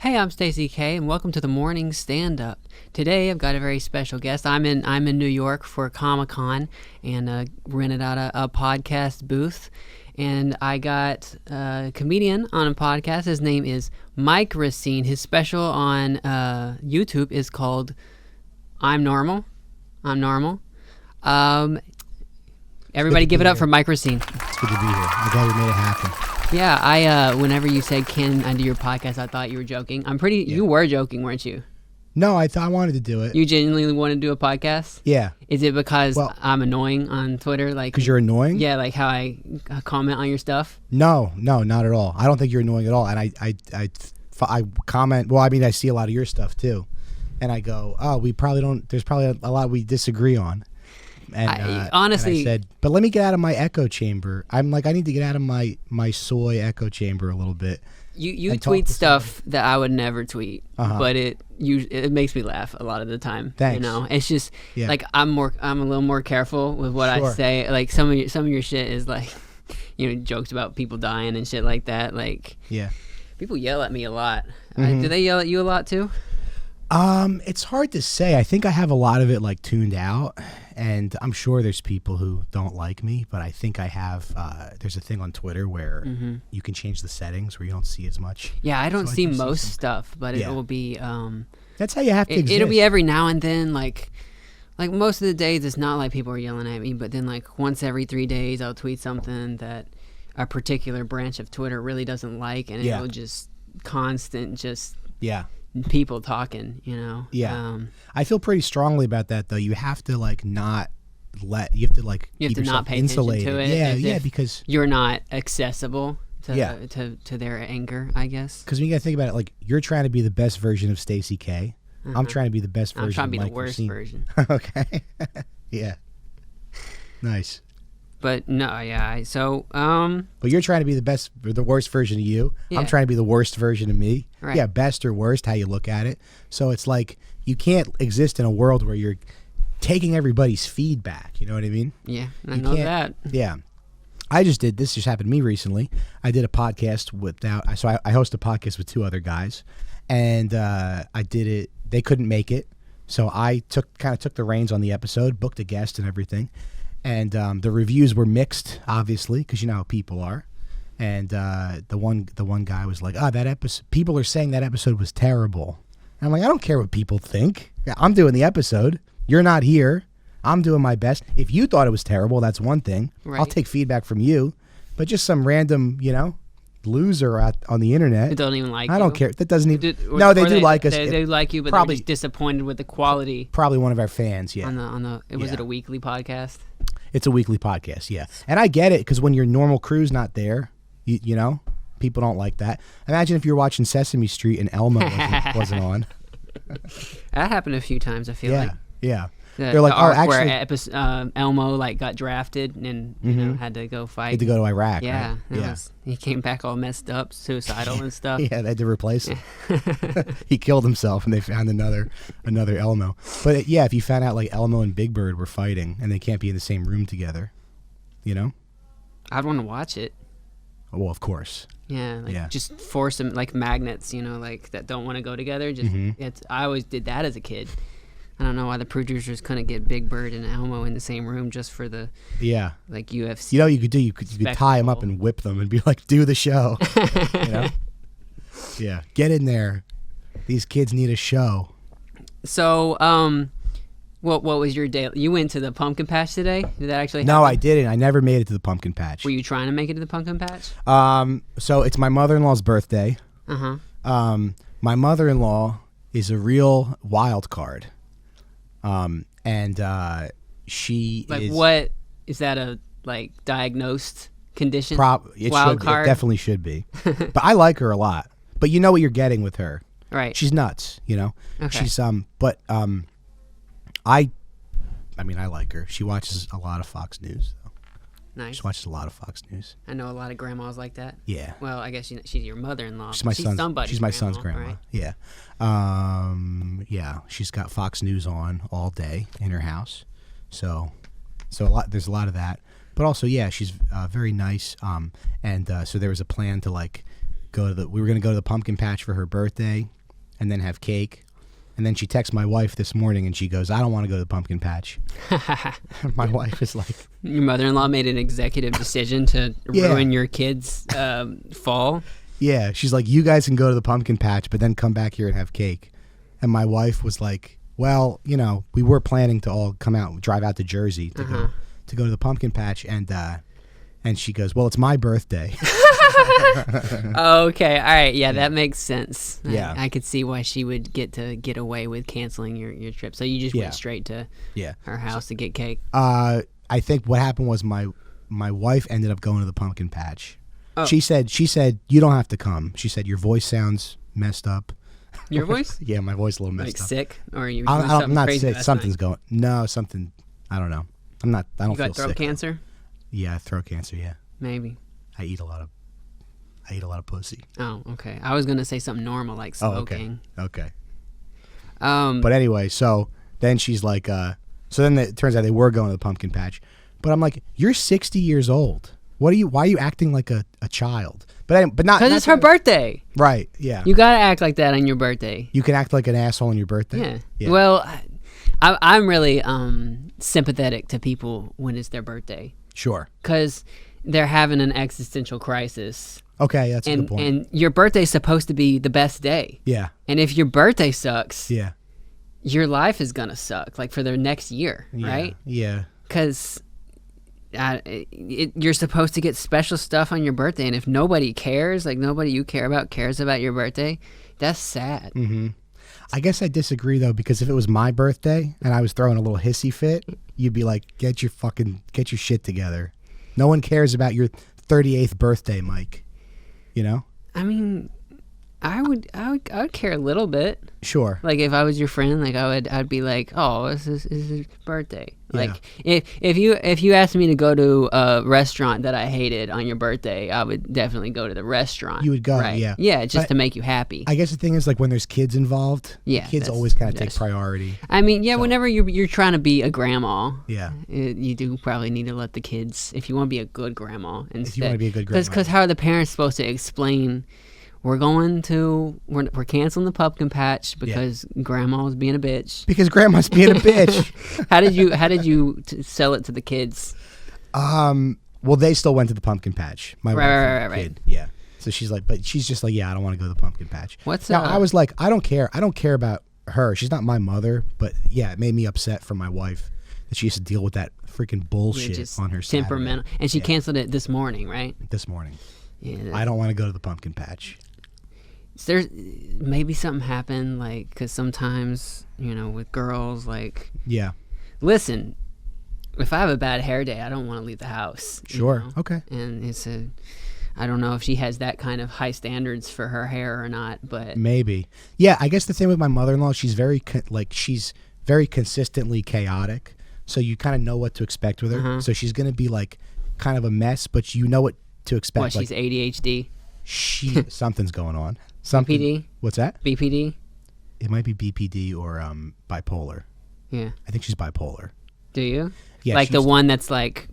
Hey, I'm Stacy K, and welcome to the morning stand-up. Today, I've got a very special guest. I'm in New York for Comic-Con and rented out a podcast booth. And I got a comedian on a podcast. His name is Mike Recine. His special on YouTube is called I'm Normal. Everybody give it up for Mike Recine. It's good to be here. I'm glad we made it happen. Yeah, I whenever you said, can I do your podcast, I thought you were joking. You were joking, weren't you? No, I wanted to do it. You genuinely want to do a podcast? Yeah. Is it because I'm annoying on Twitter? Like, because you're annoying? Yeah, like how I comment on your stuff? No, not at all. I don't think you're annoying at all. And I comment, well, I mean, I see a lot of your stuff too. And I go, there's probably a lot we disagree on. And honestly, and I said, but let me get out of my echo chamber. I'm like, I need to get out of my soy echo chamber a little bit. You tweet stuff that I would never tweet, but it makes me laugh a lot of the time. Thanks. You know, it's just like I'm a little more careful with what I say. Like some of your shit is like, jokes about people dying and shit like that. Like, people yell at me a lot. Do they yell at you a lot too? It's hard to say. I think I have a lot of it like tuned out, and I'm sure there's people who don't like me, but I think I have, there's a thing on Twitter where you can change the settings where you don't see as much. Yeah, I don't see most stuff, but it will be, that's how you have to exist. It'll be every now and then, like most of the days it's not like people are yelling at me, but then like once every 3 days I'll tweet something that a particular branch of Twitter really doesn't like, and it'll just people talking, I feel pretty strongly about that though. You have to like not let you have to like you have keep to not pay insulated. attention to it. Because you're not accessible to their anger, I guess. Because when you gotta think about it, like you're trying to be the best version of Stacy K. I'm trying to be the best version. I'm trying to be of Mike the worst Recine. version. Okay. Yeah. Nice. But no, But you're trying to be the worst version of you. Yeah. I'm trying to be the worst version of me. Right. Yeah, best or worst, how you look at it. So it's like you can't exist in a world where you're taking everybody's feedback. You know what I mean? Yeah, I know that. Yeah. This just happened to me recently. I did a podcast I host a podcast with two other guys, and I did it. They couldn't make it, so I took the reins on the episode, booked a guest and everything. And the reviews were mixed, obviously, because you know how people are. And the one guy was like, that episode, people are saying that episode was terrible. And I'm like, I don't care what people think. I'm doing the episode. You're not here. I'm doing my best. If you thought it was terrible, that's one thing. Right. I'll take feedback from you. But just some random, loser on the internet. They don't even like you. I don't care. That doesn't even. They do like us. They like you, but they're just disappointed with the quality. Probably one of our fans, yeah. Was it a weekly podcast? It's a weekly podcast, yeah. And I get it, because when your normal crew's not there, you know, people don't like that. Imagine if you're watching Sesame Street and Elmo wasn't on. That happened a few times, I feel like. Yeah. They're like, where Elmo got drafted and had to go fight. Had to go to Iraq. Yeah, right? He came back all messed up, suicidal and stuff. Yeah, they had to replace him. He killed himself, and they found another Elmo. But if you found out like Elmo and Big Bird were fighting, and they can't be in the same room together, I'd want to watch it. Well, of course. Yeah, just force them like magnets, like that don't want to go together. I always did that as a kid. I don't know why the producers couldn't get Big Bird and Elmo in the same room just for the like UFC. You know what you could do? You could tie them up and whip them and be like, do the show. Yeah, get in there. These kids need a show. So, what was your day? You went to the pumpkin patch today? Did that actually happen? No, I didn't. I never made it to the pumpkin patch. Were you trying to make it to the pumpkin patch? So it's my mother-in-law's birthday. My mother-in-law is a real wild card. She is... what? Is that a, diagnosed condition? It definitely should be. But I like her a lot. But you know what you're getting with her. Right. She's nuts, Okay. She's, I like her. She watches a lot of Fox News, though. Nice. She watches a lot of Fox News. I know a lot of grandmas like that. Yeah. Well, I guess she's your mother-in-law. She's my son's grandma. Right? Yeah. She's got Fox News on all day in her house. So there's a lot of that. But also, she's very nice. So there was a plan to we were gonna go to the pumpkin patch for her birthday, and then have cake. And then she texts my wife this morning, and she goes, "I don't want to go to the pumpkin patch." My wife is like, your mother-in-law made an executive decision to ruin your kids' fall. Yeah, she's like, "You guys can go to the pumpkin patch, but then come back here and have cake." And my wife was like, "Well, we were planning to all drive out to Jersey to go to the pumpkin patch," and she goes, "Well, it's my birthday." Okay, all right, yeah, that makes sense. Yeah, I could see why she would get away with canceling your trip. So you just went straight to her house to get cake. I think what happened was my wife ended up going to the pumpkin patch. Oh. She said you don't have to come. She said your voice sounds messed up. Your voice? Yeah, my voice a little messed up. Like sick, or are you? I'm not sick. Something's going. No, something. I don't know. I'm not. I don't feel sick. You got throat cancer? Yeah, throat cancer. Yeah. Maybe. I eat a lot of pussy. Oh, okay. I was gonna say something normal like smoking. Oh, okay. But anyway, so then she's like, so then it turns out they were going to the pumpkin patch, but I'm like, you're 60 years old. Why are you acting like a child? But not because it's her birthday. Right. Yeah. You gotta act like that on your birthday. You can act like an asshole on your birthday. Yeah. Well, I'm really sympathetic to people when it's their birthday. Sure. Because they're having an existential crisis. Okay, that's a good point. And your birthday's supposed to be the best day. Yeah. And if your birthday sucks, yeah, your life is gonna suck, like for the next year, right? Yeah. Because you're supposed to get special stuff on your birthday, and if nobody cares, like nobody you care about cares about your birthday, that's sad. Mm-hmm. I guess I disagree though, because if it was my birthday and I was throwing a little hissy fit, you'd be like, get your shit together. No one cares about your 38th birthday, Mike. I mean, I would care a little bit. Sure. Like if I was your friend, like I'd be like, oh, this is his birthday. Like if you asked me to go to a restaurant that I hated on your birthday, I would definitely go to the restaurant. You would go, right? yeah. Yeah, just to make you happy. I guess the thing is, like, when there's kids involved, kids always kind of take priority. I mean, whenever you're trying to be a grandma, you do probably need to let the kids, if you want to be a good grandma, instead. If you want to be a good grandma. Because how are the parents supposed to explain, we're canceling the pumpkin patch because grandma's being a bitch. Because grandma's being a bitch. How did you sell it to the kids? Well, they still went to the pumpkin patch. My wife and right. kid. Yeah. So she's like, but she's just like, yeah, I don't want to go to the pumpkin patch. I was like, I don't care. I don't care about her. She's not my mother, but yeah, it made me upset for my wife that she used to deal with that freaking bullshit on her temperamental. Saturday. And she canceled it this morning, right? This morning. Yeah. I don't want to go to the pumpkin patch. There's maybe something happened, like, because sometimes, with girls, like, listen, if I have a bad hair day, I don't want to leave the house. Sure. Okay. And I don't know if she has that kind of high standards for her hair or not, but maybe. Yeah, I guess the thing with my mother-in-law, she's very she's very consistently chaotic, so you kind of know what to expect with her. So she's gonna be like kind of a mess, but you know what to expect. What, she's ADHD? Something's going on. BPD? What's that? BPD? It might be BPD or bipolar. Yeah. I think she's bipolar. Do you? Yeah. Like the one that's like,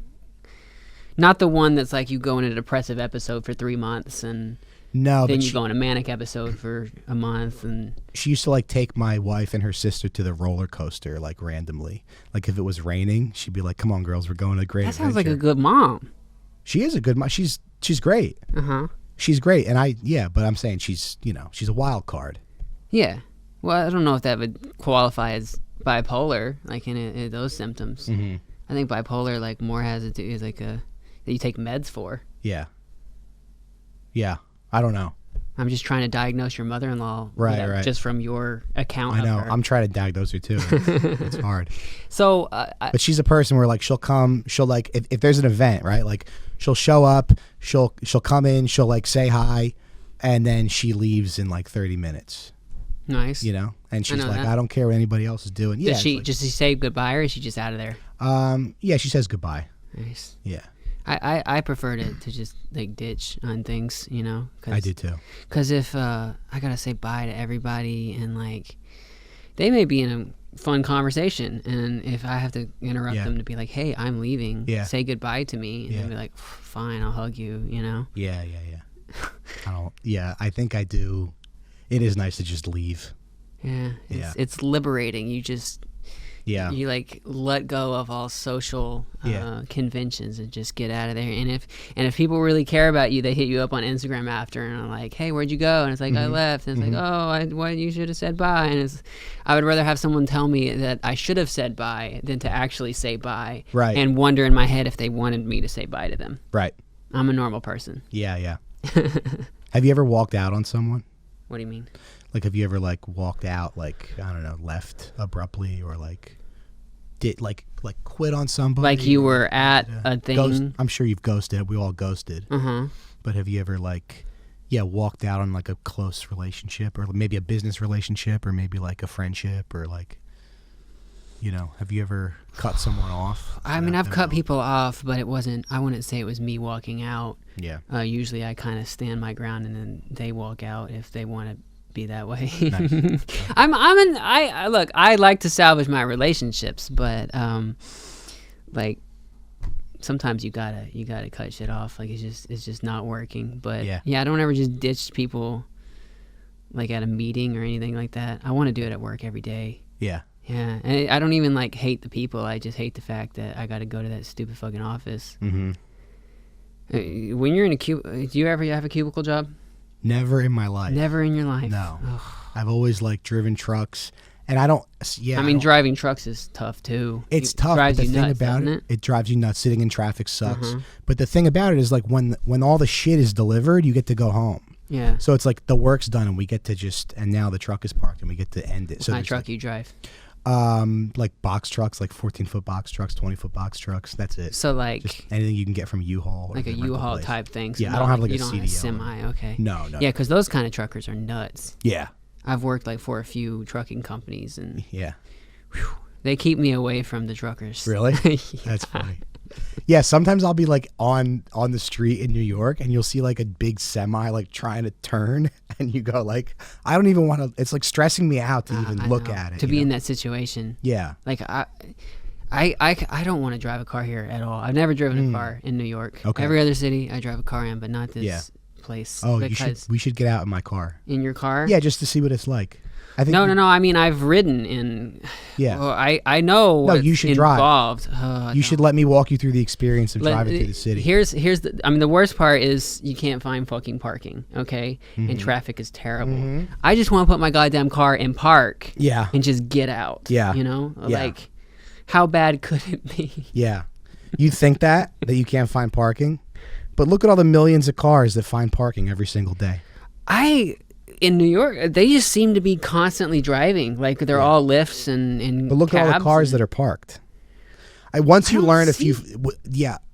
not the one that's like you go in a depressive episode for 3 months and then you go in a manic episode for a month. And she used to like take my wife and her sister to the roller coaster like randomly. Like if it was raining, she'd be like, "Come on, girls, we're going to a great adventure." That sounds like a good mom. She is a good mom. She's great. She's great, and but I'm saying she's a wild card. Yeah. Well, I don't know if that would qualify as bipolar, like in those symptoms. Mm-hmm. I think bipolar like more has to do is like that you take meds for. Yeah. Yeah. I don't know. I'm just trying to diagnose your mother-in-law, right. just from your account. I know. Of her. I'm trying to diagnose her too. It's hard. So, but she's a person where like she'll come. She'll like if there's an event, right? Like she'll show up. She'll come in. She'll like say hi, and then she leaves in like 30 minutes. Nice. And she's like, I don't care what anybody else is doing. Does she say goodbye, or is she just out of there? Yeah, she says goodbye. Nice. Yeah. I prefer to just like ditch on things, I do too. Because if I gotta say bye to everybody, and like they may be in a fun conversation, and if I have to interrupt them to be like, "Hey, I'm leaving," say goodbye to me, and they'll be like, "Fine, I'll hug you," Yeah. I think I do. It is nice to just leave. Yeah, it's liberating. You like let go of all social conventions and just get out of there. And if people really care about you, they hit you up on Instagram after and are like, "Hey, where'd you go?" And it's like, "I left." And it's like, "Oh, you should have said bye." And I would rather have someone tell me that I should have said bye than to actually say bye. Right. And wonder in my head if they wanted me to say bye to them. Right. I'm a normal person. Yeah. Have you ever walked out on someone? What do you mean? Like, have you ever like walked out, like, I don't know, left abruptly, or like did like quit on somebody? Like you were at a thing? I'm sure you've ghosted. We all ghosted. But have you ever walked out on like a close relationship, or maybe a business relationship, or maybe like a friendship, or like, have you ever cut someone off? I mean, I've cut people off, but I wouldn't say it was me walking out. Yeah. Usually I kind of stand my ground and then they walk out if they want to be that way. Nice. Look, I like to salvage my relationships, but like sometimes you gotta cut shit off. Like it's just not working. But I don't ever just ditch people like at a meeting or anything like that. I want to do it at work every day. Yeah. Yeah, and I don't even like hate the people. I just hate the fact that I got to go to that stupid fucking office. Mm-hmm. When you're in a cubicle, do you ever have a cubicle job? Never in my life. Never in your life? No. Ugh. I've always driven trucks, and I don't. Yeah. I mean, driving trucks is tough too. It's tough. Drives but the you thing nuts, about doesn't it? It drives you nuts. Sitting in traffic sucks. But the thing about it is, like, when all the shit is delivered, you get to go home. Yeah. So it's like the work's done, and we get to and now the truck is parked, and we get to end it. What So kind of truck you drive? Like box trucks, like 14-foot box trucks, 20-foot box trucks. That's it. So like just anything you can get from U-Haul. Like a U-Haul type thing. So I don't have like a you don't CDL. have semi. Okay. No. Yeah, because those kind of truckers are nuts. Yeah. I've worked like for a few trucking companies, and they keep me away from the truckers. Really? That's funny. Yeah, sometimes I'll be like on the street in New York, and you'll see like a big semi like trying to turn, and you go like, I don't even want to. It's like stressing me out to even look at it. To be in that situation. Yeah. Like I don't want to drive a car here at all. I've never driven a car in New York. Okay. Every other city I drive a car in, but not this place. Oh, we should get out in my car. In your car? Yeah, just to see what it's like. I think No. I mean, I've ridden in. Yeah. Well, I know what's you should involved. You should let me walk you through the experience of driving through the city. Here's the worst part is you can't find fucking parking, okay? And traffic is terrible. I just want to put my goddamn car in park. Yeah. And just get out. Yeah. Like, how bad could it be? Yeah. You think that you can't find parking? But look at all the millions of cars that find parking every single day. In New York, they just seem to be constantly driving. Like they're all lifts and But look at all the cars that are parked. Once you learn a few,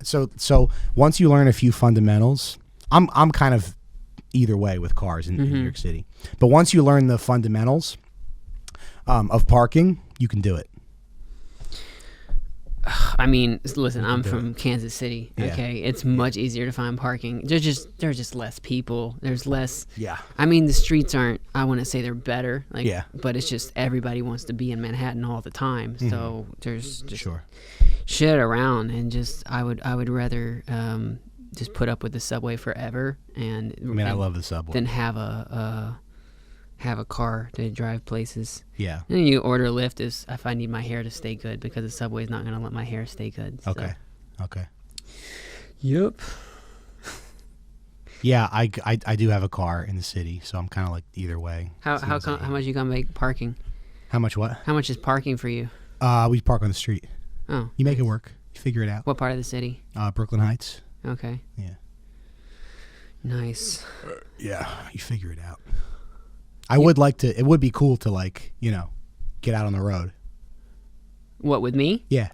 So once you learn a few fundamentals, I'm kind of either way with cars in New York City. But once you learn the fundamentals of parking, you can do it. I mean, listen, I'm from Kansas City. Okay, it's much easier to find parking. There's just less people. There's less. Yeah. I mean, the streets aren't. I wouldn't say they're better. Like, but it's just everybody wants to be in Manhattan all the time. So there's just shit around, and just I would rather just put up with the subway forever. And I mean, I love the subway. Than have a car to drive places. Yeah. And you order a Lyft if I need my hair to stay good, because the subway's not going to let my hair stay good. So. Okay. Yep. Yeah, I do have a car in the city, so I'm kind of like either way. How much you gonna make parking? How much what? How much is parking for you? We park on the street. Oh. You make it work. You figure it out. What part of the city? Brooklyn Heights. Okay. Yeah. Nice. Yeah, you figure it out. I would like to. It would be cool to get out on the road. What, with me? Yeah,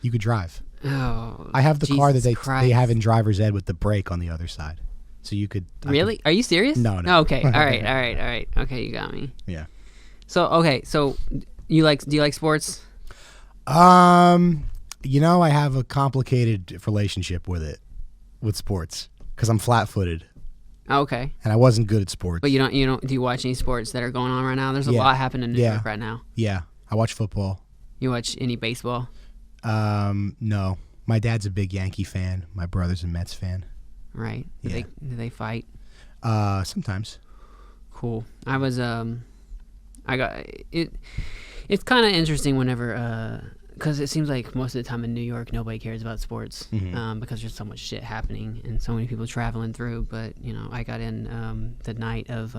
you could drive. Oh, I have the car that Christ. they have in driver's ed with the brake on the other side, so you could. Really? Are you serious? No. Oh, okay. All right. Okay, you got me. Yeah. So do you like sports? I have a complicated relationship with sports, because I'm flat-footed. Okay. And I wasn't good at sports. But you don't do you watch any sports that are going on right now? There's a lot happening in New York right now. Yeah. I watch football. You watch any baseball? No. My dad's a big Yankee fan. My brother's a Mets fan. Right. Do they fight? Sometimes. Cool. I was I got it. It's kind of interesting whenever because it seems like most of the time in New York nobody cares about sports because there's so much shit happening and so many people traveling through. But I got in the night of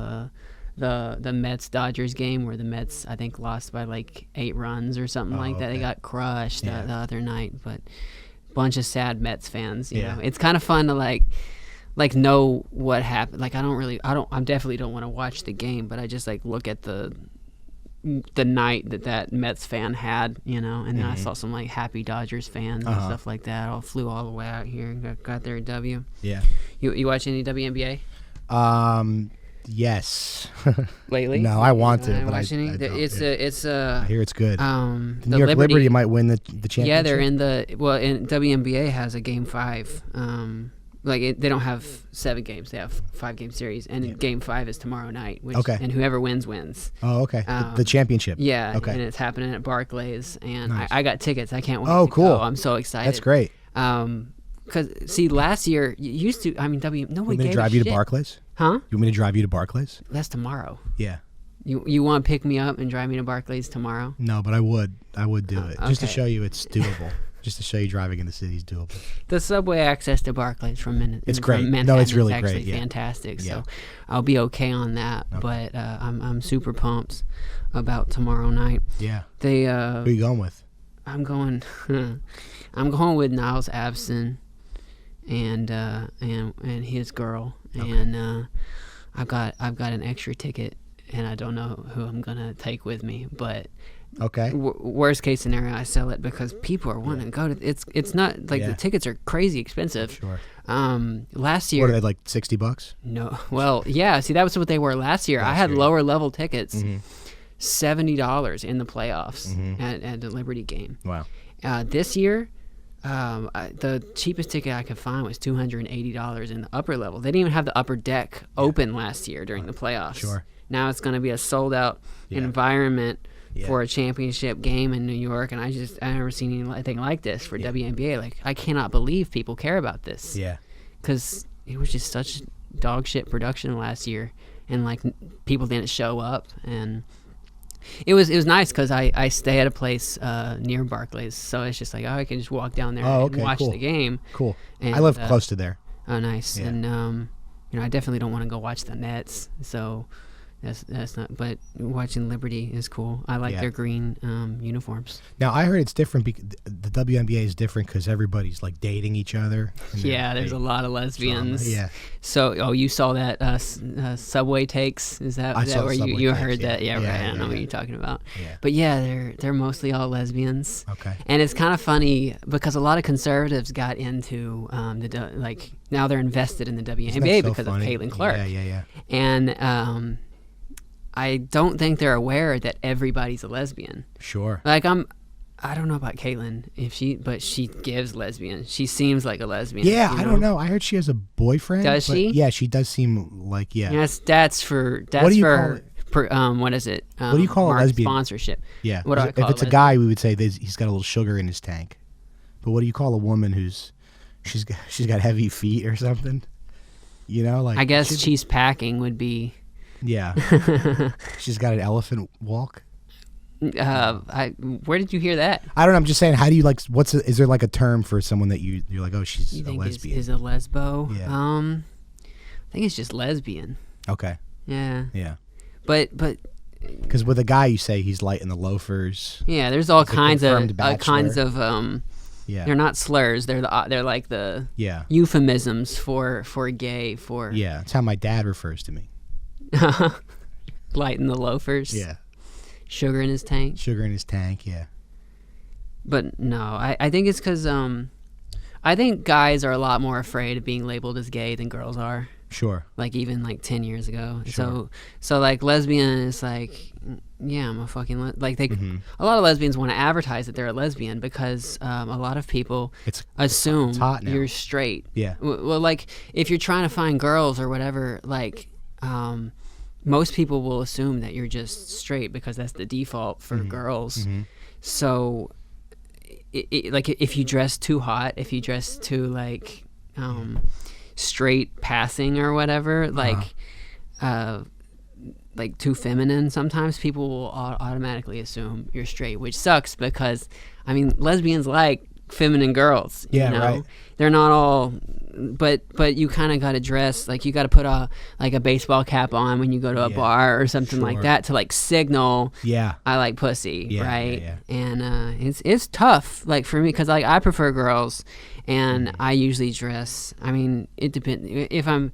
the Mets Dodgers game where the Mets I think lost by like 8 runs or something like that. Okay. They got crushed the other night, but bunch of sad Mets fans. You Yeah. know, it's kind of fun to like know what happened. Like I definitely don't want to watch the game, but I just like look at the night that Mets fan had, and then I saw some like happy Dodgers fans and stuff like that. I flew all the way out here and got their W. Yeah. You watch any WNBA Yes. lately? No, I want to, but I don't. don't. It's I hear it's good. the New York Liberty might win the championship. Yeah, they're in WNBA has a game 5. They don't have 7 games; they have 5-game series, and game 5 is tomorrow night. And whoever wins. Oh, okay. The championship. Yeah. Okay. And it's happening at Barclays, and Nice. I got tickets. I can't wait. Oh, to cool. go. I'm so excited. That's great. Because see, last year you used to. I mean, nobody You want me gave to drive a you shit. to Barclays? Huh? You want me to drive you to Barclays? That's tomorrow. Yeah. You want to pick me up and drive me to Barclays tomorrow? No, but I would do it just to okay. show you it's doable. Just to show you driving in the city is doable. The subway access to Barclays from Manhattan. It's great. From No, Manhattan it's really is actually great, yeah. fantastic. Yeah. So I'll be okay on that. Okay. But I'm super pumped about tomorrow night. Yeah. They Who are you going with? I'm going with Niles Abson and his girl. Okay. And I've got an extra ticket, and I don't know who I'm gonna take with me, but Okay. worst case scenario, I sell it because people are wanting to go to. It's not like the tickets are crazy expensive. Sure. Last year. What are they, like $60? No, well, yeah. See, that was what they were last year. I had lower level tickets, $70 in the playoffs at the Liberty game. Wow. This year, the cheapest ticket I could find was $280 in the upper level. They didn't even have the upper deck open last year during the playoffs. Sure. Now it's going to be a sold out environment for a championship game in New York, and I've never seen anything like this for WNBA. Like, I cannot believe people care about this. Yeah. Because it was just such dog shit production last year, and like people didn't show up, and it was nice because I stay at a place near Barclays, so it's just like I can just walk down there and watch the game. Cool. And, I live close to there. Oh, nice. Yeah. And I definitely don't want to go watch the Nets, so that's not. But watching Liberty is cool. I like their green uniforms. Now I heard it's different. The WNBA is different because everybody's like dating each other. Yeah, there's a lot of lesbians. Yeah. So, you saw that Subway takes? Is that where you heard that? Yeah, right. I don't know what you're talking about. Yeah. But yeah, they're mostly all lesbians. Okay. And it's kind of funny because a lot of conservatives got into now they're invested in the WNBA because of Caitlin Clark. Yeah. And I don't think they're aware that everybody's a lesbian. Sure. Like I don't know about Caitlin but she gives lesbian. She seems like a lesbian. Yeah, I don't know. I heard she has a boyfriend. Does she? Yeah, she does seem like Yes, that's for what do you call it? What is it? What do you call a lesbian? Sponsorship. Yeah. What do I call if it's a guy, we would say he's got a little sugar in his tank. But what do you call a woman she's got heavy feet or something? Like I guess she's packing would be. Yeah. She's got an elephant walk. Where did you hear that? I don't know. I'm just saying. How do you like? Is there like a term for someone that you're like? Oh, she's You a think lesbian. is a lesbo? Yeah. I think it's just lesbian. Okay. Yeah. Yeah. But because with a guy, you say he's light in the loafers. yeah, there's all kinds of confirmed Yeah. They're not slurs. They're like the euphemisms for gay for. Yeah. That's how my dad refers to me. Light in the loafers. Yeah. Sugar in his tank. Sugar in his tank. Yeah. But no, I think it's because I think guys are a lot more afraid of being labeled as gay than girls are. Sure. Like even like 10 years ago. Sure. So like lesbian is like, yeah, I'm a fucking a lot of lesbians want to advertise that they're a lesbian because a lot of people assume hot now. You're straight. Yeah. Well, like if you're trying to find girls or whatever, like most people will assume that you're just straight because that's the default for girls. Mm-hmm. So like if you dress too hot, if you dress too like straight passing or whatever, like too feminine, sometimes people will automatically assume you're straight, which sucks because, I mean, lesbians like feminine girls, you know? Right. They're not all, but you kind of got to dress, like you got to put a baseball cap on when you go to a bar or something like that to like signal, I like pussy, right? And it's tough, like for me, because like I prefer girls, and I usually dress, I mean, it depends, if I'm,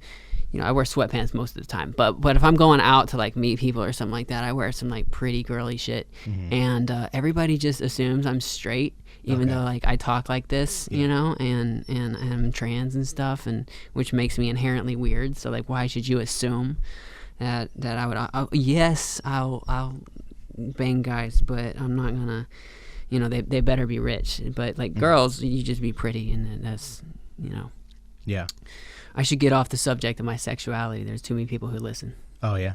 you know, I wear sweatpants most of the time, but if I'm going out to like meet people or something like that, I wear some like pretty girly shit, and everybody just assumes I'm straight, even though like I talk like this, you know, and I'm trans and stuff, and which makes me inherently weird. So like, why should you assume that I would? Yes, I'll bang guys, but I'm not gonna, you know, they better be rich. But like girls, you just be pretty, and that's, you know. Yeah. I should get off the subject of my sexuality. There's too many people who listen. Oh, yeah?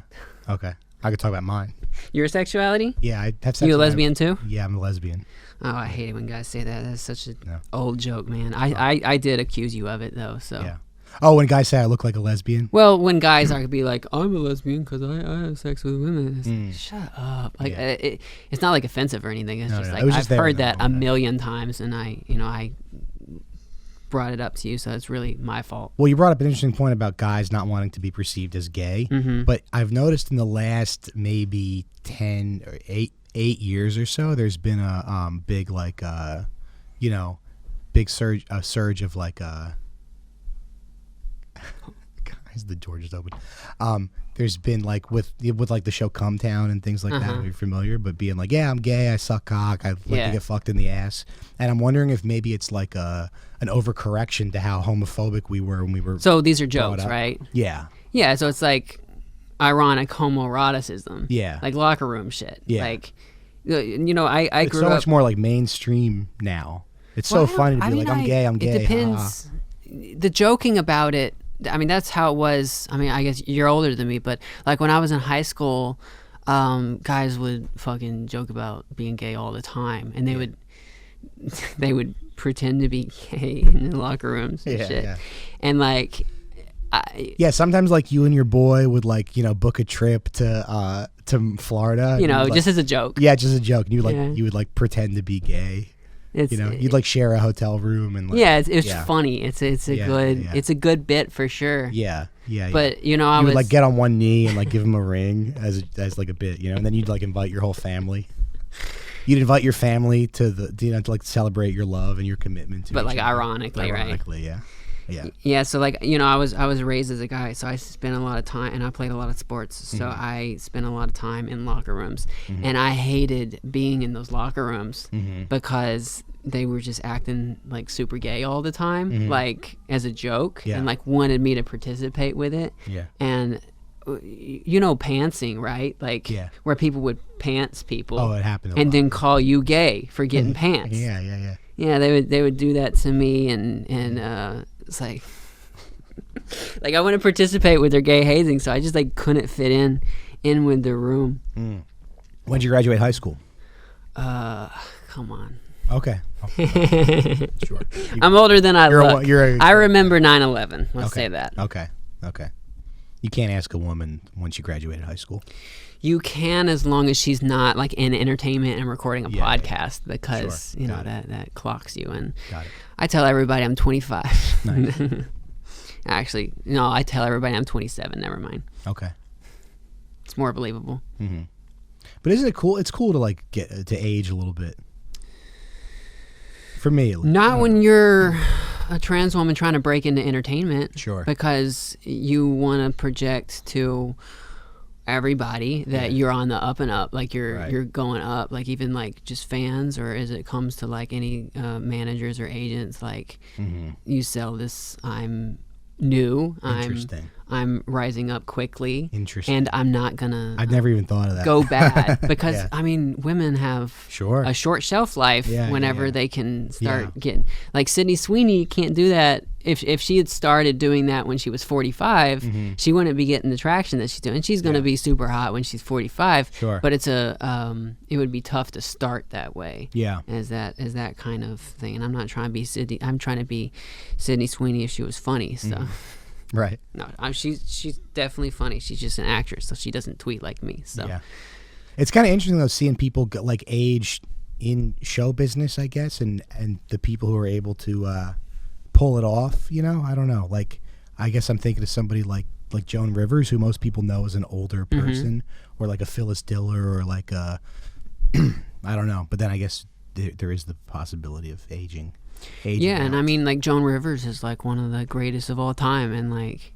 Okay. I could talk about mine. Your sexuality? Yeah, I have sex. You a lesbian too? Yeah, I'm a lesbian. Oh, I hate it when guys say that. That's such an old joke, man. I did accuse you of it, though, so. Yeah. Oh, when guys say I look like a lesbian? Well, when guys are be like, I'm a lesbian because I have sex with women. It's like, shut up. Like, it's not like offensive or anything. It's just like, I've heard that a million times, and I brought it up to you, so it's really my fault. Well, you brought up an interesting point about guys not wanting to be perceived as gay, but I've noticed in the last maybe 10 or 8 years or so, there's been a big like you know, big surge of like guys, the door just opened. There's been like with like the show Come Town and things like that, you're familiar, but being like, yeah, I'm gay, I suck cock, I like to get fucked in the ass. And I'm wondering if maybe it's like an overcorrection to how homophobic we were when we were. So these are jokes, right? Yeah. Yeah, so it's like ironic homoeroticism. Yeah. Like locker room shit. Yeah. Like, you know, I it's grew so up. much more like mainstream now. It's so funny to be like, I'm gay. It depends. The joking about it, I mean, that's how it was. I mean, I guess you're older than me, but like when I was in high school, guys would fucking joke about being gay all the time, and they would pretend to be gay in the locker rooms and shit. Yeah. And like, sometimes like you and your boy would like, you know, book a trip to Florida, you know, like, just as a joke. Yeah, just a joke. And you would like pretend to be gay. You know, you'd like share a hotel room and like, it's funny. It's a good bit for sure. Yeah. But you know, I would like get on one knee and like give him a ring as like a bit, you know, and then you'd like invite your whole family. You'd invite your family to to like celebrate your love and your commitment to. But like ironically, right? Yeah. So like, you know, I was raised as a guy, so I spent a lot of time, and I played a lot of sports, so I spent a lot of time in locker rooms, and I hated being in those locker rooms because they were just acting like super gay all the time, like as a joke, and like wanted me to participate with it. And you know, pantsing, right? Like where people would pants people. Oh, it happened. And then call you gay for getting pants. Yeah, they would do that to me, and it's like I want to participate with their gay hazing, so I just like couldn't fit in with the room. When did you graduate high school? Come on. Okay. Sure. I'm older than I look. I remember 9/11. Let's say that. Okay. You can't ask a woman when she graduated high school. You can, as long as she's not like in entertainment and recording a podcast, because you know that clocks you. And I tell everybody I'm 25. Nice. Actually, no, I tell everybody I'm 27. Never mind. Okay. It's more believable. But isn't it cool? It's cool to like get to age a little bit. For me, not when you're a trans woman trying to break into entertainment. Sure. Because you want to project to everybody that you're on the up and up, like you're going up, like even like just fans, or as it comes to like any managers or agents, like you sell this, I'm new, I'm rising up quickly, and I'm not gonna I've never even thought of that, go bad, because I mean, women have a short shelf life whenever they can start getting, like Sydney Sweeney can't do that. If she had started doing that when she was 45, she wouldn't be getting the traction that she's doing. She's going to be super hot when she's 45. Sure. But it's it would be tough to start that way. Yeah. As that kind of thing. And I'm not trying to be Sydney. I'm trying to be Sydney Sweeney if she was funny. So. Right. No, she's definitely funny. She's just an actress, so she doesn't tweet like me. So Yeah. It's kind of interesting though, seeing people like age in show business, I guess, and the people who are able to pull it off. You know, I don't know. Like, I guess I'm thinking of somebody like Joan Rivers, who most people know as an older person, or like a Phyllis Diller, or like a I don't know. But then I guess there is the possibility of aging. Yeah, out. and I mean, like, Joan Rivers is like one of the greatest of all time, and like,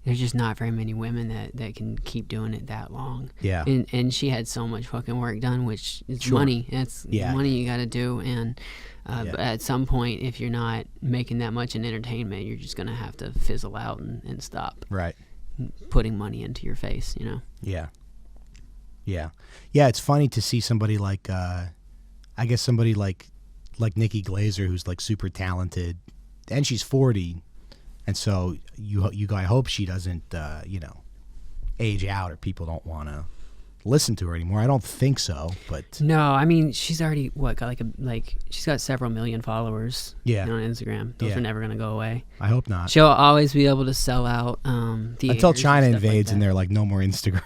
there's just not very many women that can keep doing it that long. Yeah. And she had so much fucking work done, which is money. It's money you got to do, and but at some point, if you're not making that much in entertainment, you're just gonna have to fizzle out and stop. Right. Putting money into your face, you know. Yeah. Yeah. Yeah. It's funny to see somebody like, I guess somebody like Nikki Glaser, who's like super talented, and she's 40, and so I hope she doesn't, age out, or people don't want to listen to her anymore. I don't think so, but no, I mean, she's already got she's got several million followers. Yeah. On Instagram. Those are never gonna go away. I hope not. She'll always be able to sell out until China invades and they're like, no more Instagram.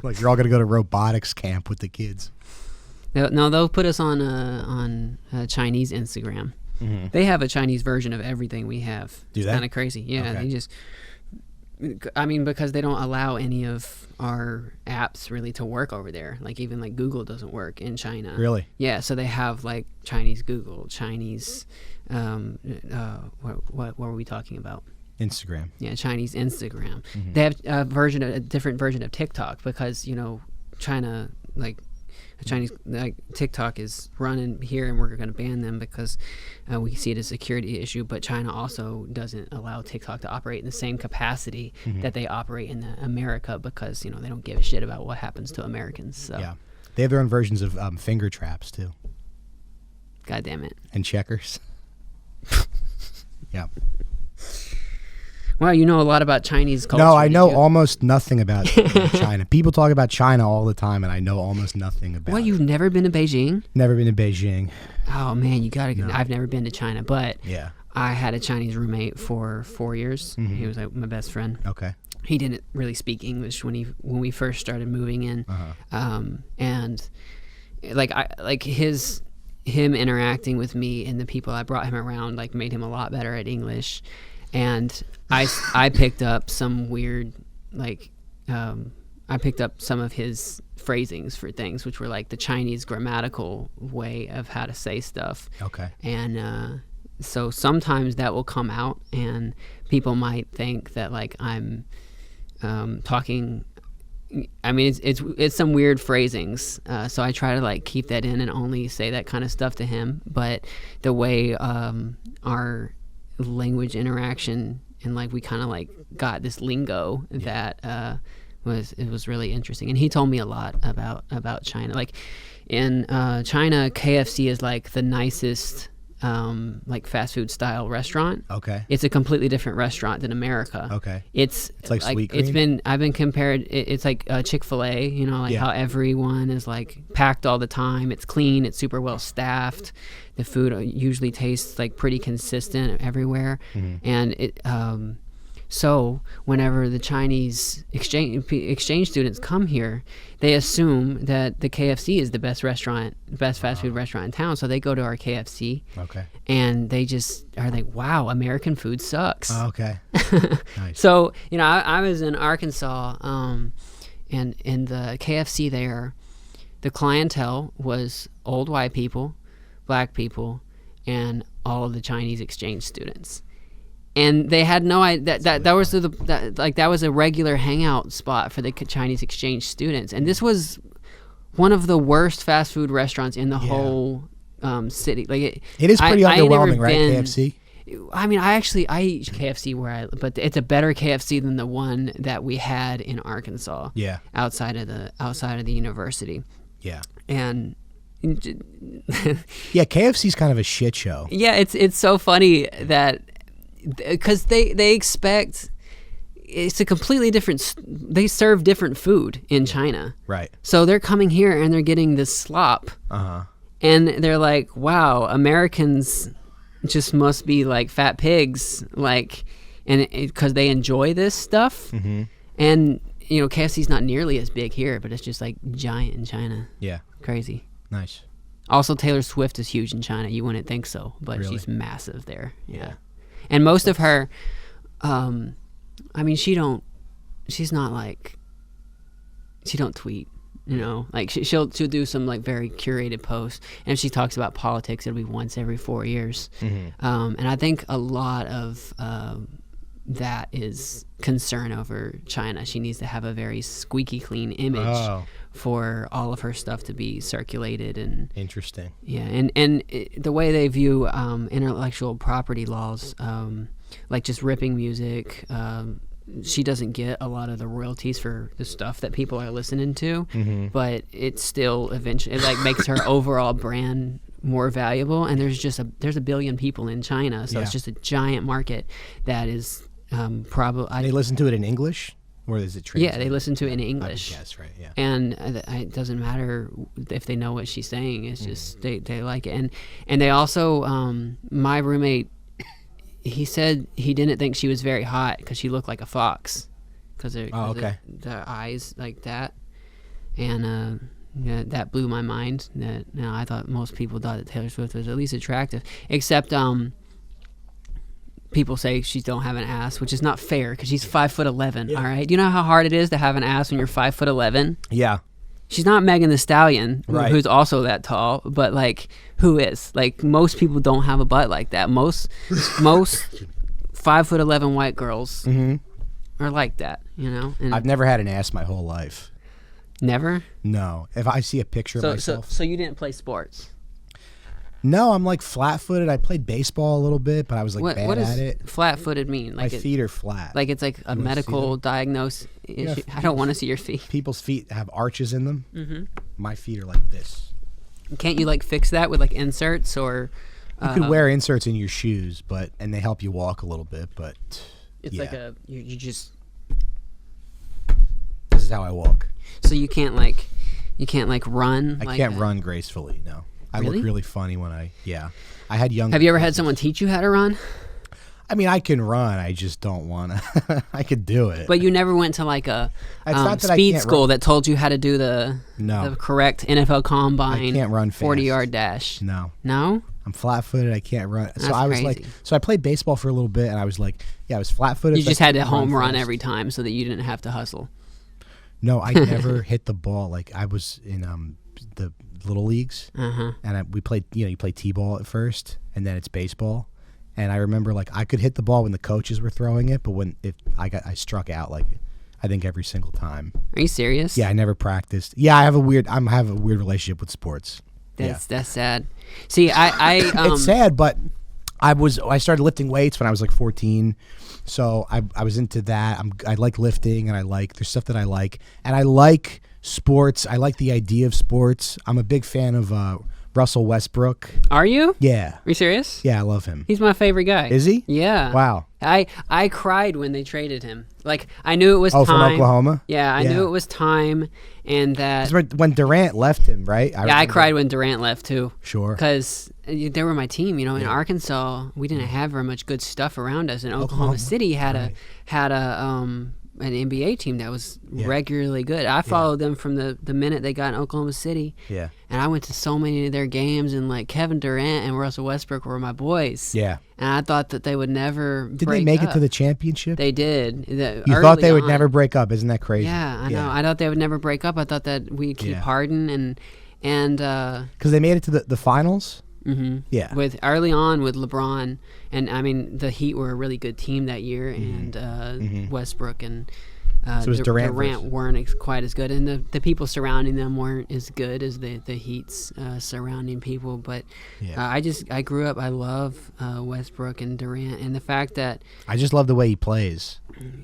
Like, you're all gonna go to robotics camp with the kids. No, they'll put us on Chinese Instagram. Mm-hmm. They have a Chinese version of everything we have. Do it's they? Kind of crazy. Yeah, okay. Because they don't allow any of our apps really to work over there. Like, even like Google doesn't work in China. Really? Yeah, so they have like Chinese Google, Chinese, what were we talking about? Instagram. Yeah, Chinese Instagram. Mm-hmm. They have a different version of TikTok because, China, like, Chinese, like, TikTok is running here, and we're going to ban them because we see it as a security issue. But China also doesn't allow TikTok to operate in the same capacity that they operate in America, because they don't give a shit about what happens to Americans. So yeah, they have their own versions of finger traps too. God damn it. And checkers. Yeah. Well, you know a lot about Chinese culture. No, I know almost nothing about China. People talk about China all the time, and I know almost nothing about it. You've never been to Beijing? Never been to Beijing. Oh, man, you got to. No. I've never been to China, but yeah, I had a Chinese roommate for 4 years. Mm-hmm. He was like my best friend. Okay. He didn't really speak English when we first started moving in, and him interacting with me and the people I brought him around made him a lot better at English. And I picked up some weird, I picked up some of his phrasings for things, which were like the Chinese grammatical way of how to say stuff. Okay. And so sometimes that will come out, and people might think that I'm talking. I mean, it's some weird phrasings. So I try to keep that in and only say that kind of stuff to him. But the way our language interaction and we kind of got this lingo that was really interesting, and he told me a lot about China. In China, KFC is the nicest fast food style restaurant. Okay. It's a completely different restaurant than America. Okay. It's like Sweetgreen? I've been compared, it's like Chick-fil-A, how everyone is packed all the time. It's clean, it's super well staffed. The food usually tastes pretty consistent everywhere. Mm-hmm. And it so whenever the Chinese exchange students come here, they assume that the KFC is the best fast food restaurant in town. So they go to our KFC. Okay. And they just are like, wow, American food sucks. Oh, okay. Nice. So, I was in Arkansas, and in the KFC there, the clientele was old white people, black people, and all of the Chinese exchange students. And they had no idea that was a regular hangout spot for the Chinese exchange students. And this was one of the worst fast food restaurants in the whole city. It is pretty underwhelming, right? KFC. I mean, I eat KFC but it's a better KFC than the one that we had in Arkansas. Yeah. Outside of the university. Yeah. And yeah, KFC's kind of a shit show. Yeah, it's so funny that. Because they expect it's a completely different. They serve different food in China, right? So they're coming here and they're getting this slop, and they're like, "Wow, Americans just must be like fat pigs." and because they enjoy this stuff, and KFC's not nearly as big here, but it's just like giant in China. Yeah. Crazy. Nice. Also, Taylor Swift is huge in China. You wouldn't think so, but Really? she's massive there. Yeah. And most of her, I mean, she don't tweet. Like she'll do some like very curated posts, and if she talks about politics, it'll be once every 4 years. And I think a lot of that is concern over China. She needs to have a very squeaky clean image for all of her stuff to be circulated. And interesting. Yeah, and the way they view intellectual property laws, like just ripping music. She doesn't get a lot of the royalties for the stuff that people are listening to, but it still eventually makes her overall brand more valuable. And there's a billion people in China, so it's just a giant market that is probably. They listen to it in English, or is it translated? Yeah, they listen to it in English. Yes, right. Yeah, and it doesn't matter if they know what she's saying. It's just they like it, and they also my roommate. He said he didn't think she was very hot because she looked like a fox, because the eyes like that, and that blew my mind. That I thought most people thought that Taylor Swift was at least attractive, except people say she don't have an ass, which is not fair because she's 5'11". All right, do you know how hard it is to have an ass when you're 5'11"? Yeah. She's not Megan Thee Stallion, right, who's also that tall, but like, who is? Like, most people don't have a butt like that. Most 5'11" white girls are like that, And I've never had an ass my whole life. Never? No. If I see a picture of myself. So you didn't play sports? No, I'm like flat-footed. I played baseball a little bit, but I was like bad at it. Flat-footed mean? Like my feet are flat. Like it's like a medical diagnosis issue. I don't want to see your feet. People's feet have arches in them. My feet are like this. Can't you like fix that with like inserts or? You could wear inserts in your shoes, and they help you walk a little bit. But it's like you just. This is how I walk. So you can't like run. I can't run gracefully. No. I look really funny when I had young. Have you ever had someone teach you how to run? I mean, I can run. I just don't want to. I could do it. But you never went to like a speed school that told you how to do the correct NFL combine. I can't run fast. 40-yard dash. No. No? I'm flat-footed. I can't run. That's so I was crazy. I played baseball for a little bit, and I was like, I was flat-footed. You just had to home run every time so that you didn't have to hustle. No, I never hit the ball. Like I was in the little leagues, and we played. You play t-ball at first, and then it's baseball. And I remember like I could hit the ball when the coaches were throwing it, but I struck out like I think every single time. Are you serious? Yeah, I never practiced. Yeah, I have a weird relationship with sports. That's sad. See, I it's sad, but I started lifting weights when I was like 14. So I was into that. I like lifting, and there's stuff that I like, and I like sports. I like the idea of sports. I'm a big fan of Russell Westbrook. Are you? Yeah. Are you serious? Yeah, I love him. He's my favorite guy. Is he? Yeah. Wow. I cried when they traded him. Like I knew it was time. Oh, from Oklahoma? Yeah, I knew it was time, and that when Durant left him, right? I cried when Durant left too. Sure. Because they were my team. In Arkansas, we didn't have very much good stuff around us, and Oklahoma City had an NBA team that was regularly good. I followed them from the minute they got in Oklahoma City. Yeah. And I went to so many of their games, and like Kevin Durant and Russell Westbrook were my boys. Yeah. And I thought that they would never break up. Did they make it to the championship? They did. You thought they would never break up. Isn't that crazy? Yeah, I know. I thought they would never break up. I thought that we'd keep Harden and because they made it to the finals. Mm-hmm. Yeah. With early on with LeBron, and I mean the Heat were a really good team that year, and Westbrook and so it was Durant weren't quite as good, and the people surrounding them weren't as good as the Heat's surrounding people. But I grew up. I love Westbrook and Durant, and the fact that I just love the way he plays.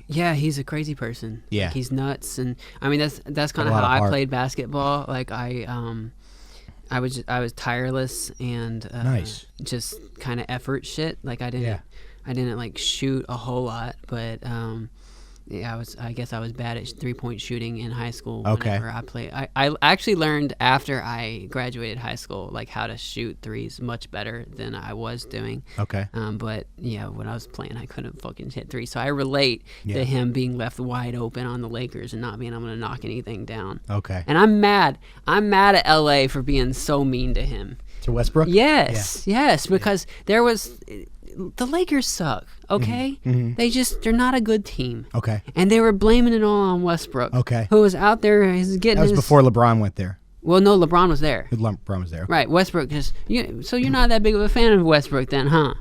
Yeah, he's a crazy person. Yeah, like, he's nuts, and I mean that's kind of how I played basketball. Like I was tireless and nice. Just kind of effort shit. Like I didn't like shoot a whole lot, but Yeah, I guess I was bad at 3-point shooting in high school. Okay. Whenever I played, I actually learned after I graduated high school, like how to shoot threes much better than I was doing. Okay. But yeah, when I was playing, I couldn't fucking hit threes. So I relate Yeah. to him being left wide open on the Lakers and not being able to knock anything down. Okay. And I'm mad. I'm mad at LA for being so mean to him. To Westbrook? Yes, because there was. The Lakers suck, okay? They're not a good team. Okay. And they were blaming it all on Westbrook. Okay. Who was out there, he's getting That was before LeBron went there. Well, no, LeBron was there. LeBron was there. Right, Westbrook just... So you're not that big of a fan of Westbrook then, huh?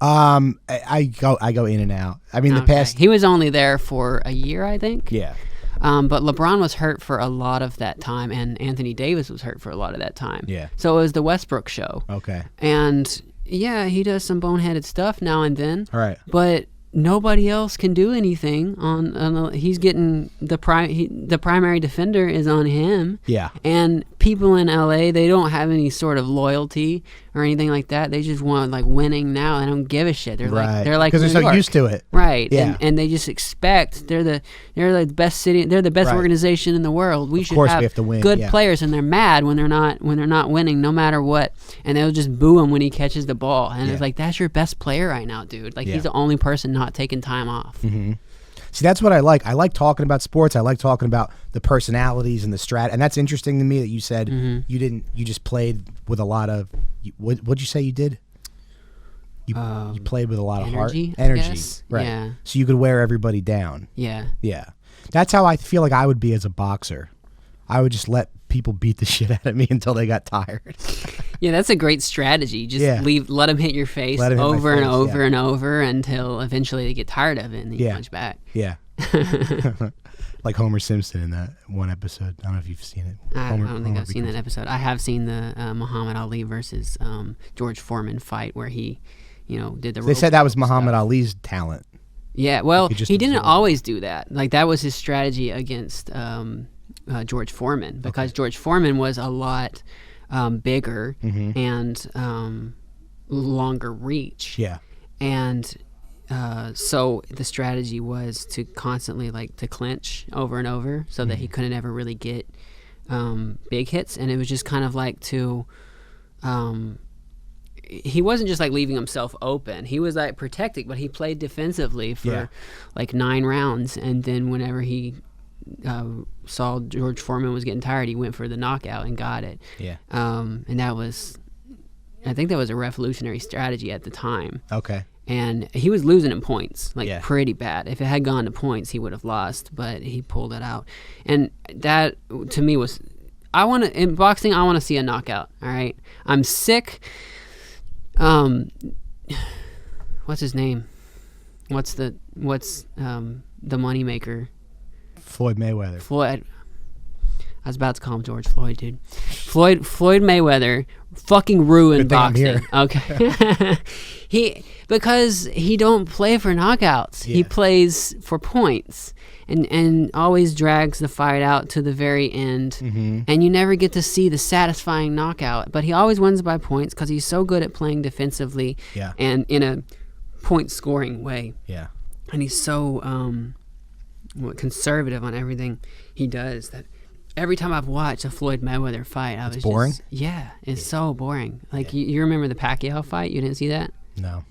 I go in and out. I mean, the past... He was only there for a year, I think. Yeah. But LeBron was hurt for a lot of that time, and Anthony Davis was hurt for a lot of that time. Yeah. So it was the Westbrook show. Okay. And... yeah, he does some boneheaded stuff now and then. All right. But nobody else can do anything he's getting the primary defender is on him. Yeah. And people in LA, they don't have any sort of loyalty or anything like that. They just want like winning now. They don't give a shit. They're like because they're so used to it. Right. Yeah. And they just expect they're the best city, they're the best organization in the world. We should have to win. good players, and they're mad when they're not winning no matter what. And they'll just boo him when he catches the ball. And it's like, that's your best player right now, dude. Like he's the only person not taking time off. Mm-hmm. See, that's what I like. I like talking about sports. I like talking about the personalities and the strat. And that's interesting to me that you said you just played with a lot of, what'd you say you did? You played with a lot of energy, energy. Right. Yeah. So you could wear everybody down. Yeah. Yeah. That's how I feel like I would be as a boxer. I would just let people beat the shit out of me until they got tired. Yeah, that's a great strategy. Just let them hit your face over and over and over until eventually they get tired of it and then you punch back. Yeah. Like Homer Simpson in that one episode. I don't know if you've seen it. I don't think I've seen that episode. I have seen the Muhammad Ali versus George Foreman fight where he, did the. They said that was Muhammad Ali's talent. Yeah, well, he didn't always do that. Like that was his strategy against George Foreman because George Foreman was a lot bigger and longer reach. Yeah. And so the strategy was to constantly to clinch over and over so that he couldn't ever really get big hits. And it was just kind of like he wasn't just leaving himself open. He was protecting, but he played defensively for 9 rounds. And then whenever he saw George Foreman was getting tired, he went for the knockout and got it. Yeah. And I think that was a revolutionary strategy at the time. Okay. And he was losing in points, pretty bad. If it had gone to points, he would have lost, but he pulled it out. And that, to me, was... in boxing, I want to see a knockout, all right? I'm sick... what's his name? What's the moneymaker? Floyd Mayweather. Floyd. I was about to call him George Floyd, dude. Floyd Mayweather fucking ruined boxing. Okay. Because he don't play for knockouts. Yeah. He plays for points. And always drags the fight out to the very end. And you never get to see the satisfying knockout. But he always wins by points because he's so good at playing defensively and in a point-scoring way. Yeah. And he's so conservative on everything he does that every time I've watched a Floyd Mayweather fight, I was boring? It's so boring. You remember the Pacquiao fight? You didn't see that? No.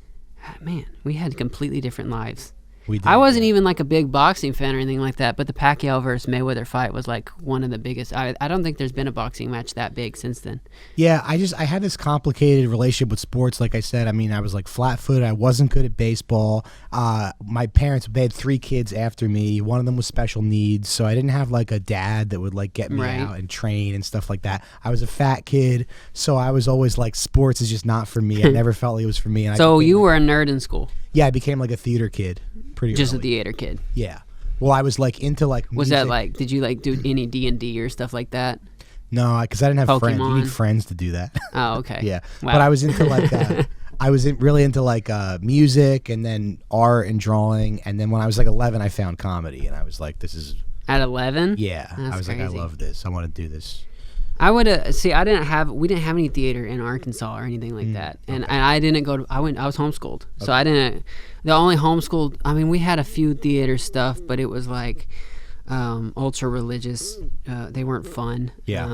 Man, we had completely different lives. We did, I wasn't even a big boxing fan or anything like that, but the Pacquiao versus Mayweather fight was one of the biggest. I don't think there's been a boxing match that big since then. Yeah, I had this complicated relationship with sports. Like I said, I mean, I was flat-footed. I wasn't good at baseball. My parents, they had 3 kids after me. One of them was special needs, so I didn't have a dad that would get me out and train and stuff like that. I was a fat kid, so I was always sports is just not for me. I never felt it was for me. And so you were a nerd in school? Yeah, I became a theater kid. Just early. a theater kid. Yeah. Well, I was into music. Was that did you do any D&D or stuff like that? No, because I didn't have friends. You Pokemon? need friends to do that. Oh, okay. Yeah. Wow. But I was into really into music and then art and drawing. And then when I was 11, I found comedy and I was this is... At 11? Yeah. That's I was crazy. I love this. I want to do this. I would see. We didn't have any theater in Arkansas or anything like that, and I didn't go to. I was homeschooled, so I didn't. The only homeschooled. I mean, we had a few theater stuff, but it was like ultra religious. They weren't fun. Yeah.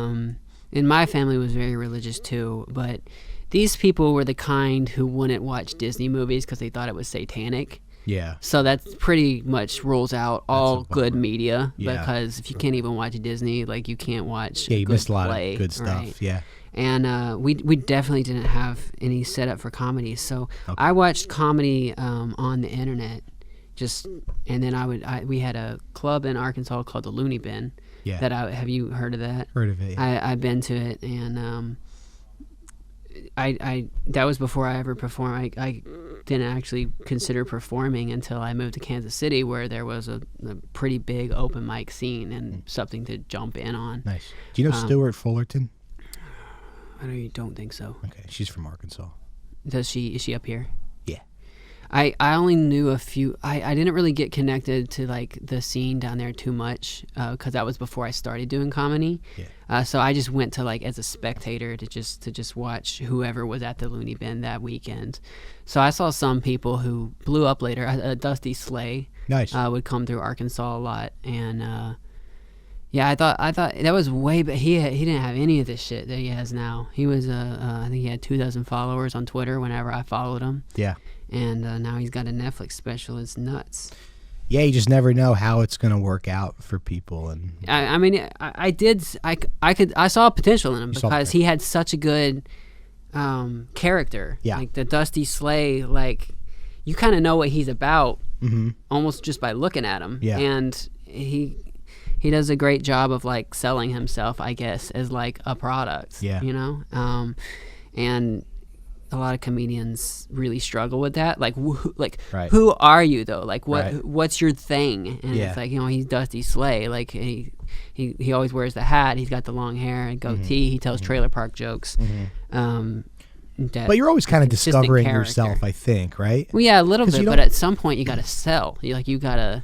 And my family was very religious too, but these people were the kind who wouldn't watch Disney movies because they thought it was satanic. Yeah. So that pretty much rules out all good media, Yeah. because if you can't even watch Disney, like you can't watch Yeah, you good missed a lot play, of good stuff. right? Yeah. And we definitely didn't have any setup for comedy, so I watched comedy on the internet. And then we had a club in Arkansas called the Looney Bin. Yeah. Have you heard of that? Heard of it. Yeah. I've been to it, and I that was before I ever performed. I didn't actually consider performing until I moved to Kansas City, where there was a pretty big open mic scene and something to jump in on. Nice. Do you know Stuart Fullerton? I don't think so. Okay, she's from Arkansas. Is she up here? Yeah. I only knew a few. I didn't really get connected to like the scene down there too much, because that was before I started doing comedy. Yeah. So I just went to like as a spectator to just watch whoever was at the Looney Bin that weekend. So I saw some people who blew up later. Dusty Slay. Nice. Would come through Arkansas a lot, and yeah, I thought that was way. But he didn't have any of this shit that he has now. He was I think he had 2,000 followers on Twitter whenever I followed him. Yeah. And now he's got a Netflix special. It's nuts. Yeah, you just never know how it's gonna work out for people, and I mean, I saw potential in him because he had such a good character. Yeah. Like the Dusty Slay, like you kind of know what he's about almost just by looking at him. Yeah. And he does a great job of like selling himself, I guess, as like a product. Yeah. You know, and a lot of comedians really struggle with that. Like, Right. who are you though? Like, Right. what's your thing? And Yeah. it's like, he's Dusty Slay. Like, he always wears the hat. He's got the long hair and goatee. He tells trailer park jokes. but you're always kind of discovering yourself, I think, right? Well, yeah, a little bit. you But at some point, you got to sell. You got to.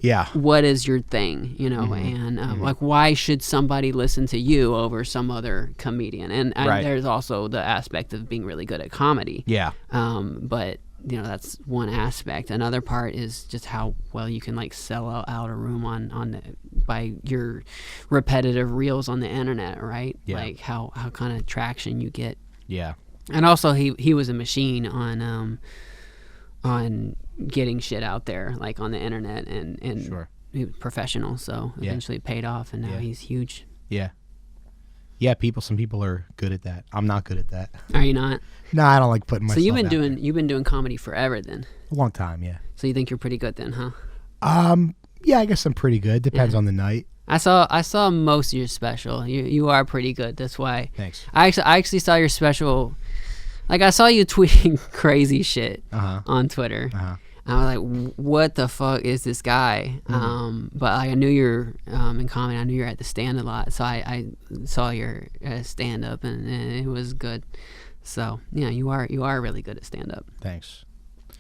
Yeah. What is your thing, and like why should somebody listen to you over some other comedian? And Right. there's also the aspect of being really good at comedy. Yeah. But that's one aspect. Another part is just how well you can like sell out a room by your repetitive reels on the internet, right? Yeah. Like how kind of traction you get. Yeah. And also he was a machine on getting shit out there, like on the internet, and Sure. he was professional, so Yeah. eventually paid off, and now Yeah. he's huge. Yeah. Yeah, some people are good at that. I'm not good at that. Are you not? No, I don't like putting myself So you've out been doing comedy forever then. there. A long time, yeah. So you think you're pretty good then, huh? Yeah, I guess I'm pretty good. Depends on the night. I saw most of your special. You are pretty good. That's why. Thanks. I actually saw your special. Like I saw you tweeting crazy shit on Twitter. I was like, what the fuck is this guy? But I knew you're in comedy. I knew you're at the stand a lot, so I saw your stand up, and it was good. So yeah, you are really good at stand up. Thanks.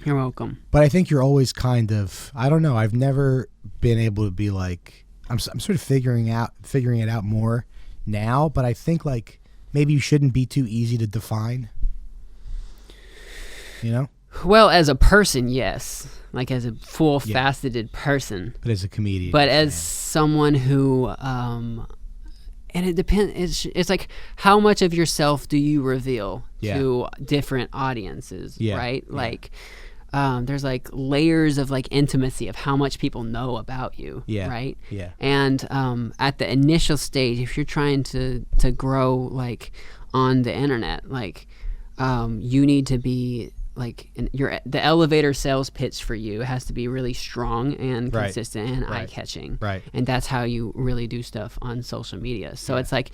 You're welcome. But I think you're always kind of, I don't know, I've never been able to be like, I'm sort of figuring it out more now, but I think like maybe you shouldn't be too easy to define. Well, as a person, yes. Like as a full faceted person. But as a comedian. But as someone who and it depends, it's like how much of yourself do you reveal to different audiences, right? Yeah. Like there's like layers of like intimacy of how much people know about you, right? Yeah. And at the initial stage, if you're trying to grow like on the internet, like you need to be like the elevator sales pitch for you has to be really strong and consistent and eye-catching, right? And that's how you really do stuff on social media. So it's like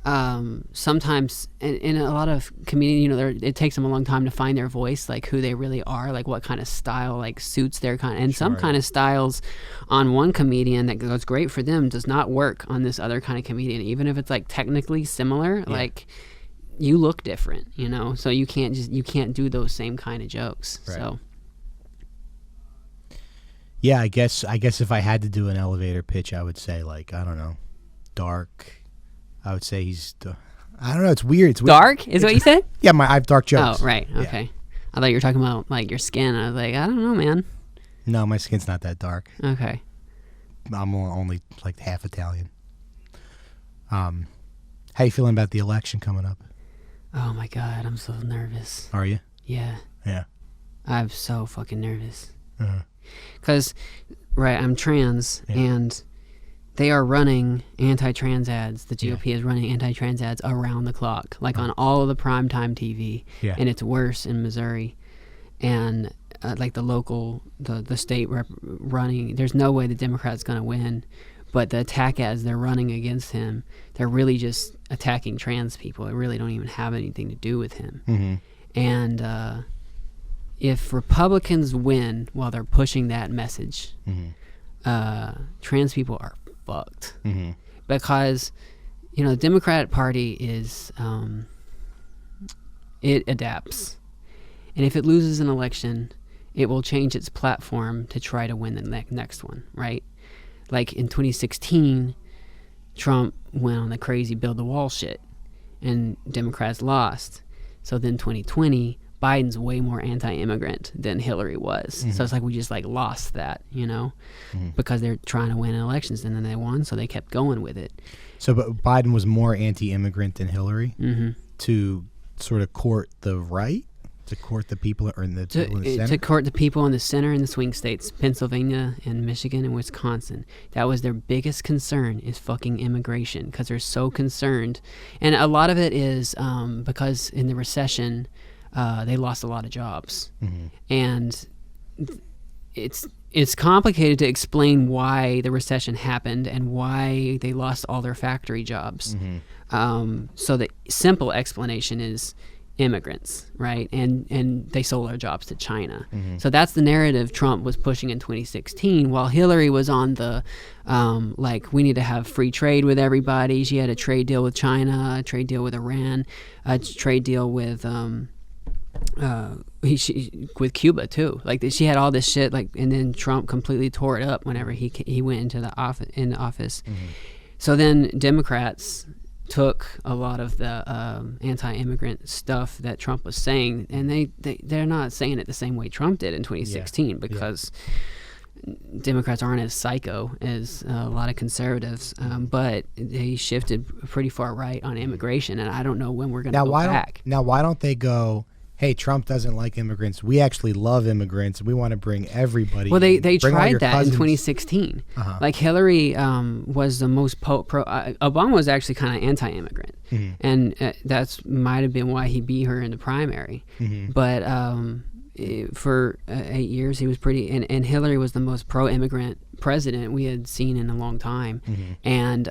sometimes in a lot of comedians, it takes them a long time to find their voice, like who they really are, like what kind of style like suits their kind, and some kind of styles on one comedian that goes great for them does not work on this other kind of comedian, even if it's like technically similar, like you look different, so you can't do those same kind of jokes. So yeah, I guess if I had to do an elevator pitch, I would say like, I don't know, dark, I would say he's. I don't know. It's weird. It's weird. Dark is what you said? Yeah, I have dark jokes. Oh, right. Okay. Yeah. I thought you were talking about like your skin. I was like, I don't know, man. No, my skin's not that dark. Okay. I'm only like half Italian. How you feeling about the election coming up? Oh my God, I'm so nervous. Are you? Yeah. Yeah. I'm so fucking nervous. Because, right, I'm trans, and they are running anti-trans ads. The GOP is running anti-trans ads around the clock, like on all of the primetime TV. Yeah. And it's worse in Missouri. And like the state running, there's no way the Democrat's going to win. But the attack ads they're running against him, they're really just attacking trans people. They really don't even have anything to do with him. Mm-hmm. And if Republicans win while they're pushing that message, trans people are fucked. Mm-hmm. Because, the Democratic Party is, it adapts. And if it loses an election, it will change its platform to try to win the next one, right? Like in 2016, Trump went on the crazy build the wall shit, and Democrats lost. So then 2020, Biden's way more anti-immigrant than Hillary was. Mm-hmm. So it's like we just lost that, because they're trying to win elections, and then they won, so they kept going with it. So, but Biden was more anti-immigrant than Hillary to sort of court the right? To court the people in the center? To court the people in the center and the swing states, Pennsylvania and Michigan and Wisconsin. That was their biggest concern, is fucking immigration, because they're so concerned. And a lot of it is because in the recession, they lost a lot of jobs. Mm-hmm. And it's complicated to explain why the recession happened and why they lost all their factory jobs. Mm-hmm. So the simple explanation is immigrants, right? And they sold our jobs to China. Mm-hmm. So that's the narrative Trump was pushing in 2016, while Hillary was on the we need to have free trade with everybody. She had a trade deal with China, a trade deal with Iran, a trade deal with with Cuba too. Like she had all this shit, and then Trump completely tore it up whenever he went into the office. Mm-hmm. So then Democrats took a lot of the anti-immigrant stuff that Trump was saying, and they're not saying it the same way Trump did in 2016 because Democrats aren't as psycho as a lot of conservatives, but they shifted pretty far right on immigration, and I don't know when we're going to go back. Now, why don't they go, hey, Trump doesn't like immigrants. We actually love immigrants. We want to bring everybody. Well, they tried that in 2016. Uh-huh. Like Hillary was the most Obama was actually kind of anti-immigrant, and that's might have been why he beat her in the primary. Mm-hmm. But for 8 years, he was pretty. And Hillary was the most pro-immigrant president we had seen in a long time, and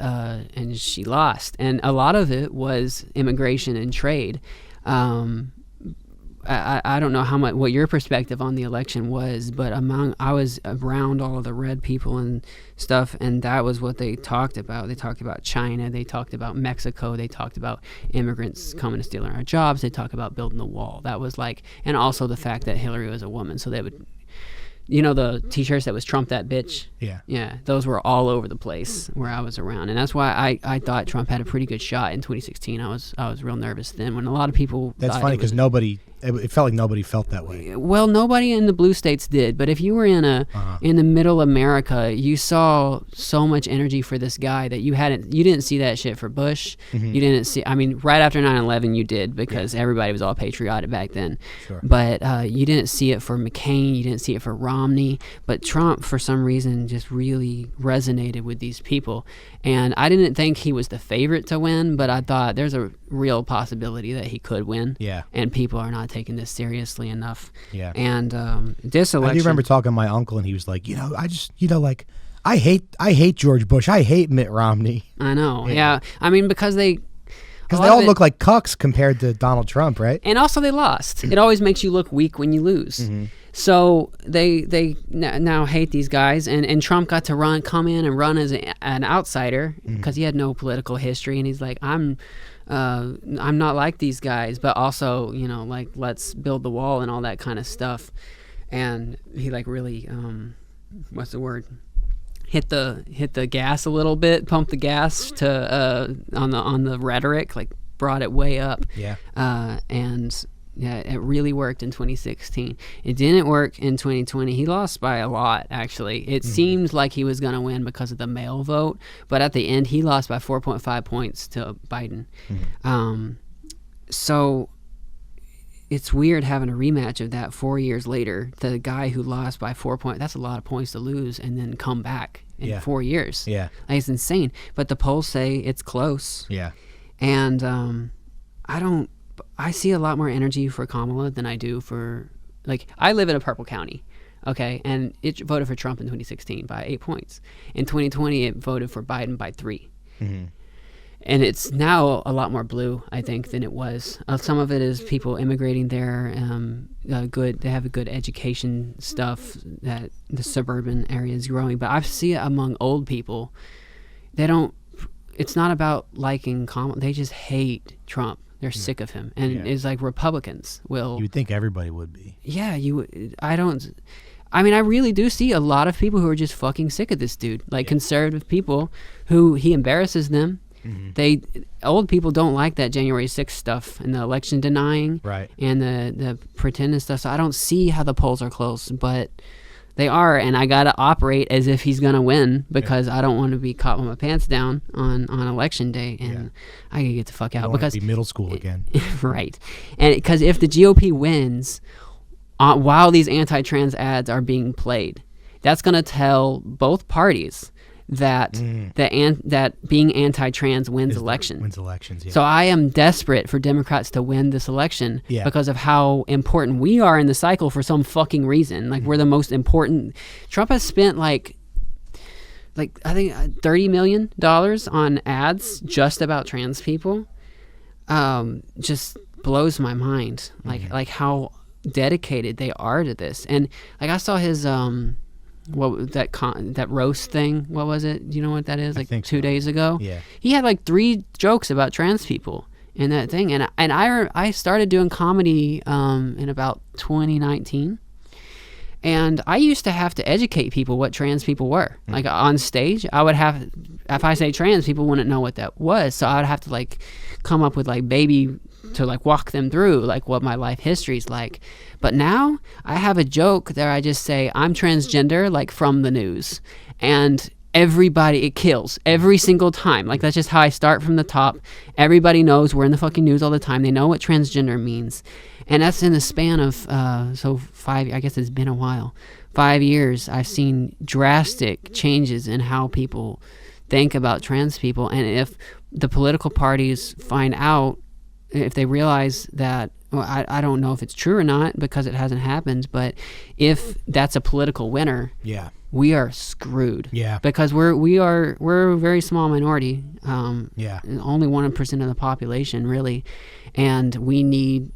she lost. And a lot of it was immigration and trade. I don't know what your perspective on the election was, but I was around all of the red people and stuff, and that was what they talked about. They talked about China, they talked about Mexico, they talked about immigrants coming and stealing our jobs, they talked about building the wall. That was and also the fact that Hillary was a woman, so they would, the t-shirts that was Trump that bitch? Yeah, those were all over the place where I was around, and that's why I thought Trump had a pretty good shot in 2016. I was real nervous then when a lot of people. That's funny because it felt like nobody felt that way. Well, nobody in the blue states did, but if you were in the middle America, you saw so much energy for this guy that you didn't see that shit for Bush. Mm-hmm. You didn't see, right after 9/11 you did, because everybody was all patriotic back then. Sure. But you didn't see it for McCain, you didn't see it for Romney, but Trump for some reason just really resonated with these people. And I didn't think he was the favorite to win, but I thought there's a real possibility that he could win. Yeah. And people are not taking this seriously enough. Yeah. And this election, I do remember talking to my uncle, and he was like, I hate George Bush. I hate Mitt Romney. I know. Yeah. Because they all look like cucks compared to Donald Trump, right? And also they lost. It always makes you look weak when you lose. Mm-hmm. So they now hate these guys, and Trump got to come in and run as an outsider because he had no political history, and he's like, I'm not like these guys, but also, let's build the wall and all that kind of stuff. And he really, what's the word? hit the gas a little bit, pump the gas to on the rhetoric, like brought it way up. Yeah. And yeah, it really worked in 2016. It didn't work in 2020. He lost by a lot, actually. It seemed like he was going to win because of the mail vote, but at the end, he lost by 4.5 points to Biden. So it's weird having a rematch of that 4 years later. The guy who lost by 4 points, that's a lot of points to lose, and then come back in 4 years. Yeah. Like, it's insane. But the polls say it's close. Yeah. And I see a lot more energy for Kamala than I do for, like, I live in a purple county, okay, and it voted for Trump in 2016 by 8 points. In 2020, it voted for Biden by 3. And it's now a lot more blue, I think, than it was. Some of it is people immigrating there. They have a good education stuff, that the suburban area is growing. But I see it among old people. It's not about liking Kamala. They just hate Trump. They're sick of him. And it's like Republicans will... You would think everybody would be. Yeah, I mean, I really do see a lot of people who are just fucking sick of this dude. Like conservative people who he embarrasses them. Old people don't like that January 6th stuff and the election denying, right, and the pretending stuff. So I don't see how the polls are close, but they are, and I gotta operate as if he's gonna win because I don't want to be caught with my pants down on election day, and I gotta get the fuck out. Don't because want to be middle school again, right? And because if the GOP wins, while these anti-trans ads are being played, that's gonna tell both parties that that being anti-trans wins elections. Yeah. So I am desperate for Democrats to win this election because of how important we are in the cycle for some fucking reason. Like we're the most important. Trump has spent like I think $30 million on ads just about trans people. Just blows my mind. Like how dedicated they are to this. And like I saw his that roast thing, what was it? Do you know what that is? Like 2 days ago? Yeah. He had like 3 jokes about trans people in that thing, and I started doing comedy in about 2019, and I used to have to educate people what trans people were. Like on stage, I would have, if I say trans, people wouldn't know what that was, so I would have to like come up with like baby to like walk them through like what my life history is like. But now I have a joke there. I just say I'm transgender, like from the news, and everybody, it kills every single time. Like that's just how I start from the top. Everybody knows we're in the fucking news all the time. They know what transgender means, and that's in the span of 5. I guess it's been a while. 5 years. I've seen drastic changes in how people think about trans people, and if the political parties find out, if they realize that, well, I don't know if it's true or not because it hasn't happened, but if that's a political winner, we are screwed. Yeah, because we're a very small minority. Only 1% of the population really, and we need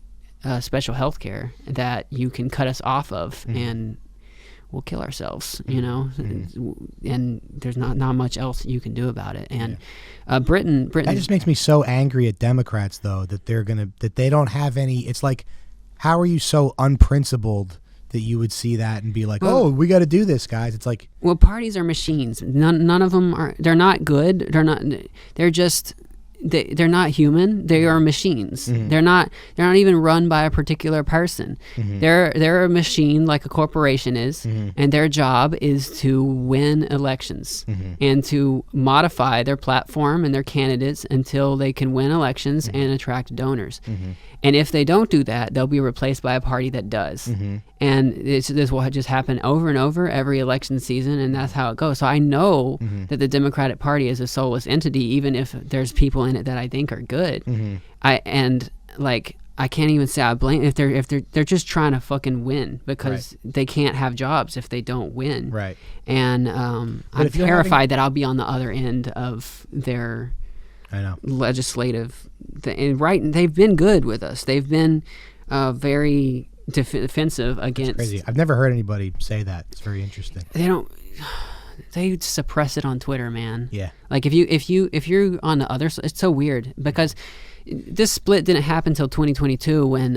special health care that you can cut us off of, and we'll kill ourselves, you know, and there's not much else you can do about it. And Britain. That just makes me so angry at Democrats, though, that that they don't have any. It's like, how are you so unprincipled that you would see that and be like, oh, we got to do this, guys? It's like, well, parties are machines. None of them are. They're not good. They're just. They're not human. They are machines. They're not even run by a particular person. They're a machine like a corporation is, and their job is to win elections and to modify their platform and their candidates until they can win elections and attract donors. And if they don't do that, they'll be replaced by a party that does. And this will just happen over and over every election season, and that's how it goes. So I know that the Democratic Party is a soulless entity, even if there's people in it that I think are good. I can't even say I blame if they're just trying to fucking win because they can't have jobs if they don't win. Right. And I'm terrified that I'll be on the other end of their legislative thing. And they've been good with us. They've been very defensive against. That's crazy. I've never heard anybody say that. It's very interesting. they suppress it on Twitter, man. Yeah. Like if you're on the other side, it's so weird because this split didn't happen until 2022 when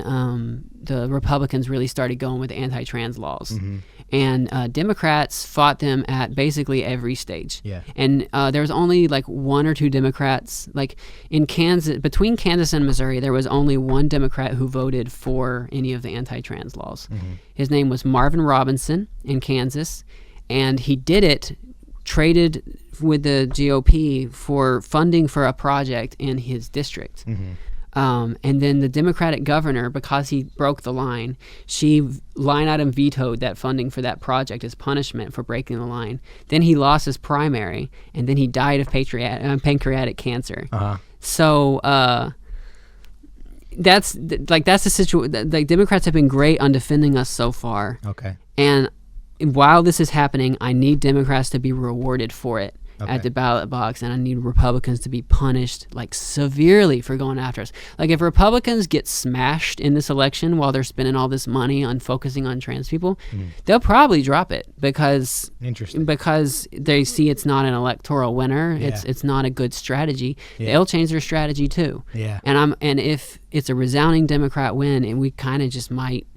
the Republicans really started going with anti-trans laws. Mm-hmm. And Democrats fought them at basically every stage. Yeah. And there was only like one or two Democrats. Like in Kansas, between Kansas and Missouri, there was only one Democrat who voted for any of the anti-trans laws. Mm-hmm. His name was Marvin Robinson in Kansas. And he did it, traded with the GOP for funding for a project in his district. Mm-hmm. And then the Democratic governor, because he broke the line, she line item vetoed that funding for that project as punishment for breaking the line. Then he lost his primary, and then he died of pancreatic cancer. Uh-huh. So that's the situation. Like Democrats have been great on defending us so far. Okay. And while this is happening, I need Democrats to be rewarded for it. Okay. At the ballot box, and I need Republicans to be punished like severely for going after us. Like if Republicans get smashed in this election while they're spending all this money on focusing on trans people, they'll probably drop it because they see it's not an electoral winner. Yeah. It's not a good strategy. Yeah. They'll change their strategy too. Yeah. And if it's a resounding Democrat win, and we kind of just might.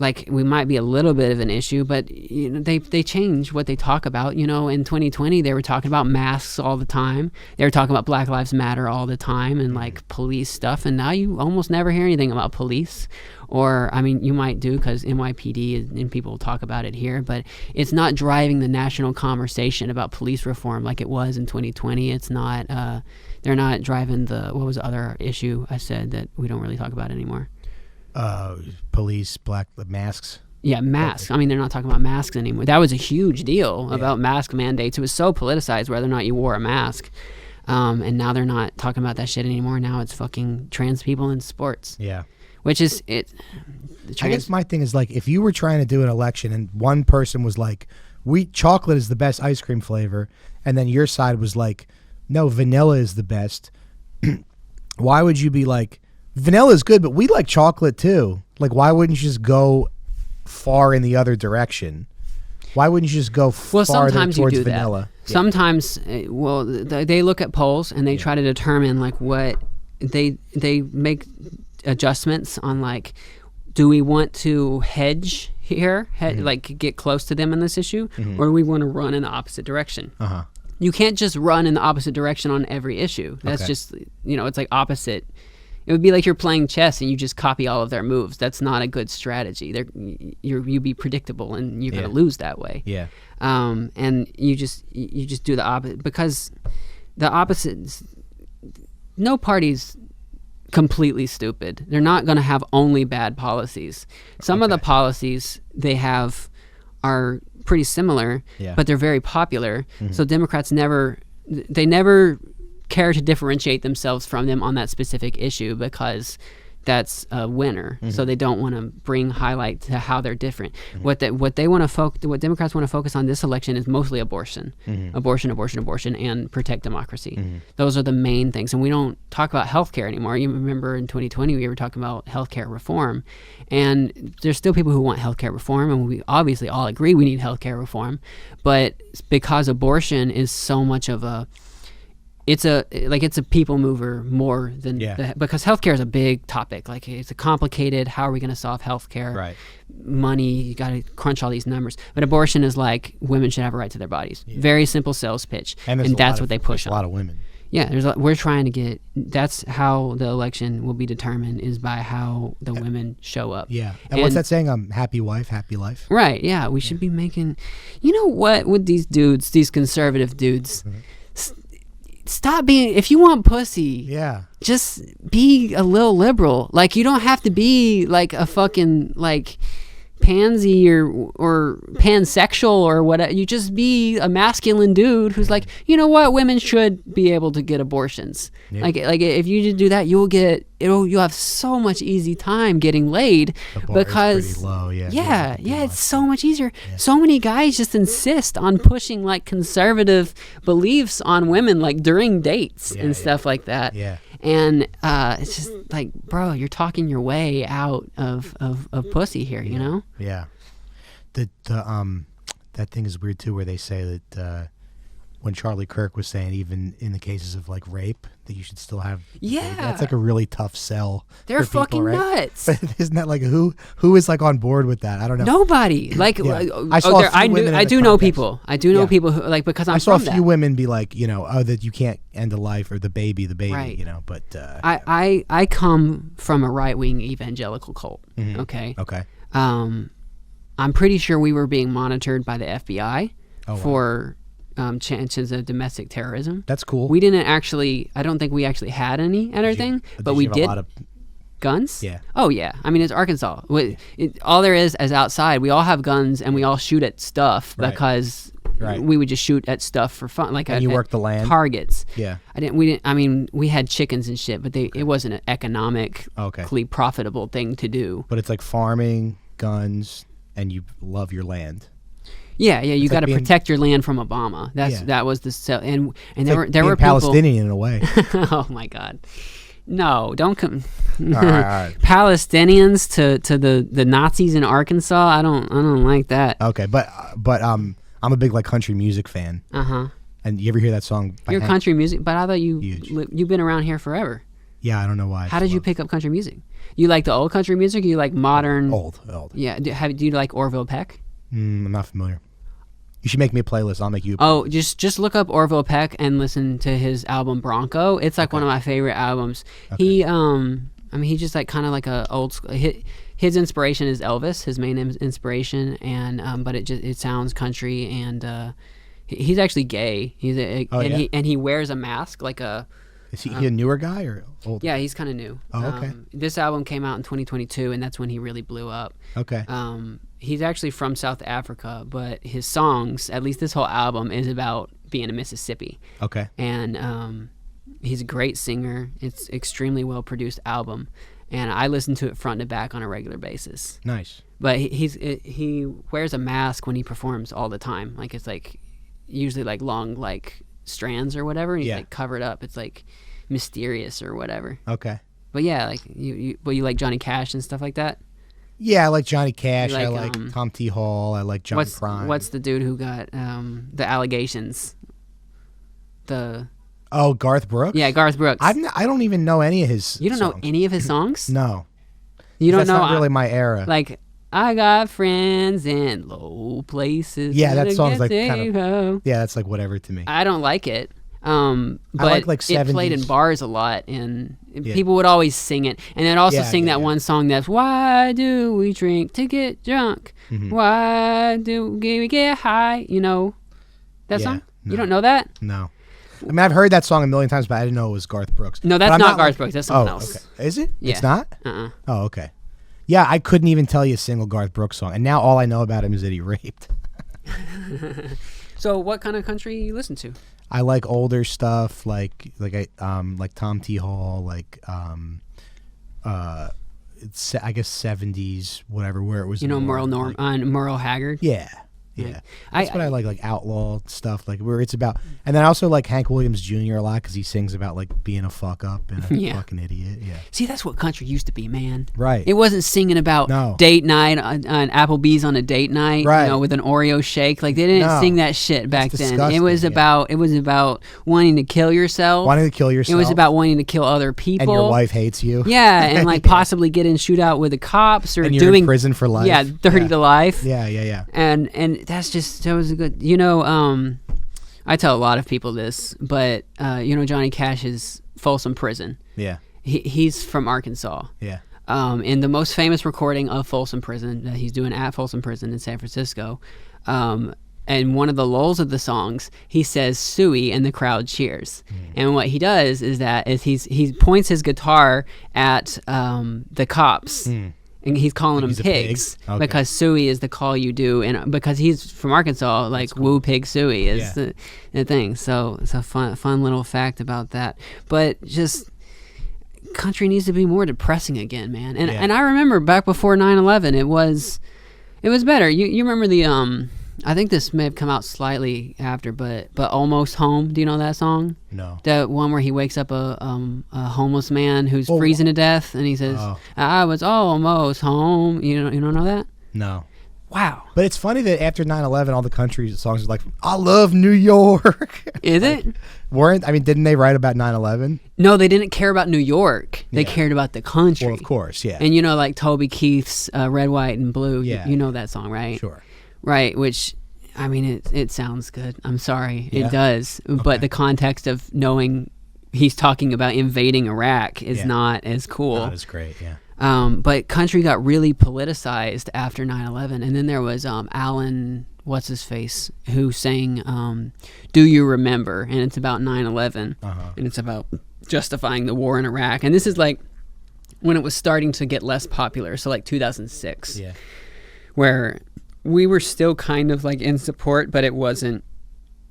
Like we might be a little bit of an issue, but you know, they change what they talk about. You know, in 2020 they were talking about masks all the time. They were talking about Black Lives Matter all the time and like police stuff. And now you almost never hear anything about police. Or I mean, you might do because NYPD and people talk about it here, but it's not driving the national conversation about police reform like it was in 2020. It's not. They're not driving what was the other issue I said that we don't really talk about anymore? Police, masks. Yeah, masks. I mean, they're not talking about masks anymore. That was a huge deal about mask mandates. It was so politicized whether or not you wore a mask. And now they're not talking about that shit anymore. Now it's fucking trans people in sports. Yeah. Which is it. I guess my thing is like if you were trying to do an election and one person was like, chocolate is the best ice cream flavor, and then your side was like, no, vanilla is the best. Why would you be like, vanilla is good, but we like chocolate too? Like, why wouldn't you just go far in the other direction? Why wouldn't you just go farther towards vanilla? Yeah. Sometimes, they look at polls and they try to determine like what they make adjustments on, like, do we want to hedge here, like get close to them in this issue, or do we want to run in the opposite direction? Uh-huh. You can't just run in the opposite direction on every issue. That's just, it's like opposite. It would be like you're playing chess and you just copy all of their moves. That's not a good strategy. You be predictable and you're going to lose that way. Yeah. And you just do the opposite, because the opposite. No party's completely stupid. They're not going to have only bad policies. Some of the policies they have are pretty similar, but they're very popular. Mm-hmm. So Democrats never care to differentiate themselves from them on that specific issue because that's a winner. Mm-hmm. So they don't want to bring highlight to how they're different. Mm-hmm. What Democrats want to focus on this election is mostly abortion. Mm-hmm. Abortion, and protect democracy. Mm-hmm. Those are the main things. And we don't talk about healthcare anymore. You remember in 2020 we were talking about healthcare reform, and there's still people who want healthcare reform, and we obviously all agree we need healthcare reform. But because abortion is so much of it's a people mover more than because healthcare is a big topic. Like, it's a complicated. How are we going to solve healthcare? Right. Money. You got to crunch all these numbers. But abortion is like women should have a right to their bodies. Yeah. Very simple sales pitch, and that's what they push on. A lot of women. Yeah, we're trying to get. That's how the election will be determined, is by how the women show up. Yeah, and what's that saying? Happy wife, happy life. Right. Yeah, we should be making. You know what? With these dudes, these conservative dudes. Mm-hmm. Stop being, if you want pussy, just be a little liberal. Like, you don't have to be like a fucking like pansy or pansexual or whatever. You just be a masculine dude who's like, you know what, women should be able to get abortions. Yeah. Like if you just do that, you'll have so much easy time getting laid, because pretty low. It's so much easier. Yeah. So many guys just insist on pushing like conservative beliefs on women, like during dates and stuff like that. Yeah. And it's just like, bro, you're talking your way out of pussy here, you know? Yeah. The that thing is weird too, where they say that when Charlie Kirk was saying even in the cases of like rape that you should still have. Yeah, that's like a really tough sell. They're for people, fucking right? nuts. But isn't that like who is like on board with that? I don't know. Nobody. Like I saw a few women I do know people. I do know people who like because I saw a few that. women be like, that you can't end a life or the baby, right. But I come from a right-wing evangelical cult. Mm-hmm. Okay. I'm pretty sure we were being monitored by the FBI for chances of domestic terrorism. That's cool. We didn't actually. I don't think we actually had any at our thing, but we did. A lot of guns? Yeah. Oh yeah. I mean, it's Arkansas. All there is outside. We all have guns and we all shoot at stuff because we would just shoot at stuff for fun. Like and you work the land targets. Yeah. I mean, we had chickens and shit, but it wasn't an economically profitable thing to do. But it's like farming, guns, and you love your land. Yeah, you got to protect your land from Obama. That was the and there were people, Palestinian in a way. Oh my God, no! Don't come. All right. Palestinians to the Nazis in Arkansas. I don't like that. Okay, but I'm a big like country music fan. And you ever hear that song? You're country music, but I thought you've been around here forever. Yeah, I don't know why. How did you pick up country music? You like the old country music? Or you like modern? Old. Yeah. Do you like Orville Peck? I'm not familiar. You should make me a playlist. I'll make you. Just look up Orville Peck and listen to his album Bronco. It's like one of my favorite albums. He he just like kind of like a old school. His inspiration is Elvis, his main inspiration, and but it sounds country, and he's actually gay. He wears a mask like a. Is he a newer guy or old? Yeah, he's kind of new. Oh, okay. This album came out in 2022, and that's when he really blew up. Okay. He's actually from South Africa, but his songs, at least this whole album, is about being in Mississippi. Okay. And he's a great singer. It's extremely well-produced album, and I listen to it front to back on a regular basis. Nice. But he wears a mask when he performs all the time. Like it's like usually like long like strands or whatever, and he's like covered up. It's like mysterious or whatever. Okay. But yeah, like you like Johnny Cash and stuff like that. Yeah, I like Johnny Cash. I like Tom T. Hall. I like John Prine. What's the dude who got the allegations? Garth Brooks? Yeah, Garth Brooks. I don't even know any of his You don't songs. know any of his songs? No. You don't That's know? That's not really my era. Like, I got friends in low places. Yeah, that song's like kind of... Yeah, that's like whatever to me. I don't like it. But I like 70s. It played in bars a lot, and people would always sing it. And they'd also sing that one song that's, why do we drink to get drunk? Mm-hmm. Why do we get high? You know that song? No. You don't know that? No. I mean, I've heard that song a million times, but I didn't know it was Garth Brooks. No, that's not Garth Brooks. That's someone else. Okay. Is it? Yeah. It's not? Uh-uh. Oh, okay. Yeah, I couldn't even tell you a single Garth Brooks song. And now all I know about him is that he raped. So what kind of country you listen to? I like older stuff, like Tom T. Hall, it's I guess 70s, whatever, where it was. Merle Haggard. Yeah. That's what I like outlaw stuff, like where it's about. And then I also like Hank Williams Jr. a lot because he sings about like being a fuck up and a fucking idiot. Yeah. See, that's what country used to be, man. Right. It wasn't singing about date night on Applebee's on a date night, right, with an Oreo shake. Like they didn't sing that shit back then. It was about wanting to kill yourself. It was about wanting to kill other people. And your wife hates you. Yeah, and like possibly get in shootout with the cops or and you're in prison for life. Yeah, 30 to life. Yeah. And that was a good. I tell a lot of people this, but Johnny Cash is Folsom Prison. Yeah. He's from Arkansas. Yeah. In the most famous recording of Folsom Prison that he's doing at Folsom Prison in San Francisco, and one of the lulls of the songs, he says "Suey" and the crowd cheers. And what he does is he points his guitar at the cops. And he's calling them pigs because suey is the call you do, and because he's from Arkansas, like woo pig suey is the thing. So it's a fun little fact about that. But just country needs to be more depressing again, man. And I remember back before 9/11, it was better. You remember the I think this may have come out slightly after, but Almost Home. Do you know that song? No. That one where he wakes up a homeless man who's freezing to death, and he says, "I was almost home." You don't know that? No. Wow. But it's funny that after 9/11, all the country's songs are like, I love New York. Is it? Didn't they write about 9/11? No, they didn't care about New York. They Yeah. cared about the country. Well, of course, yeah. And like Toby Keith's Red, White, and Blue. Yeah. You know that song, right? Sure. Right, which, I mean, it sounds good. I'm sorry. Yeah? It does. Okay. But the context of knowing he's talking about invading Iraq is Yeah. not as cool. Not as great, yeah. But country got really politicized after 9/11. And then there was Alan, what's his face, who sang Do You Remember? And it's about 9/11. And it's about justifying the war in Iraq. And this is like when it was starting to get less popular. So like 2006. Yeah. Where we were still kind of like in support, but it wasn't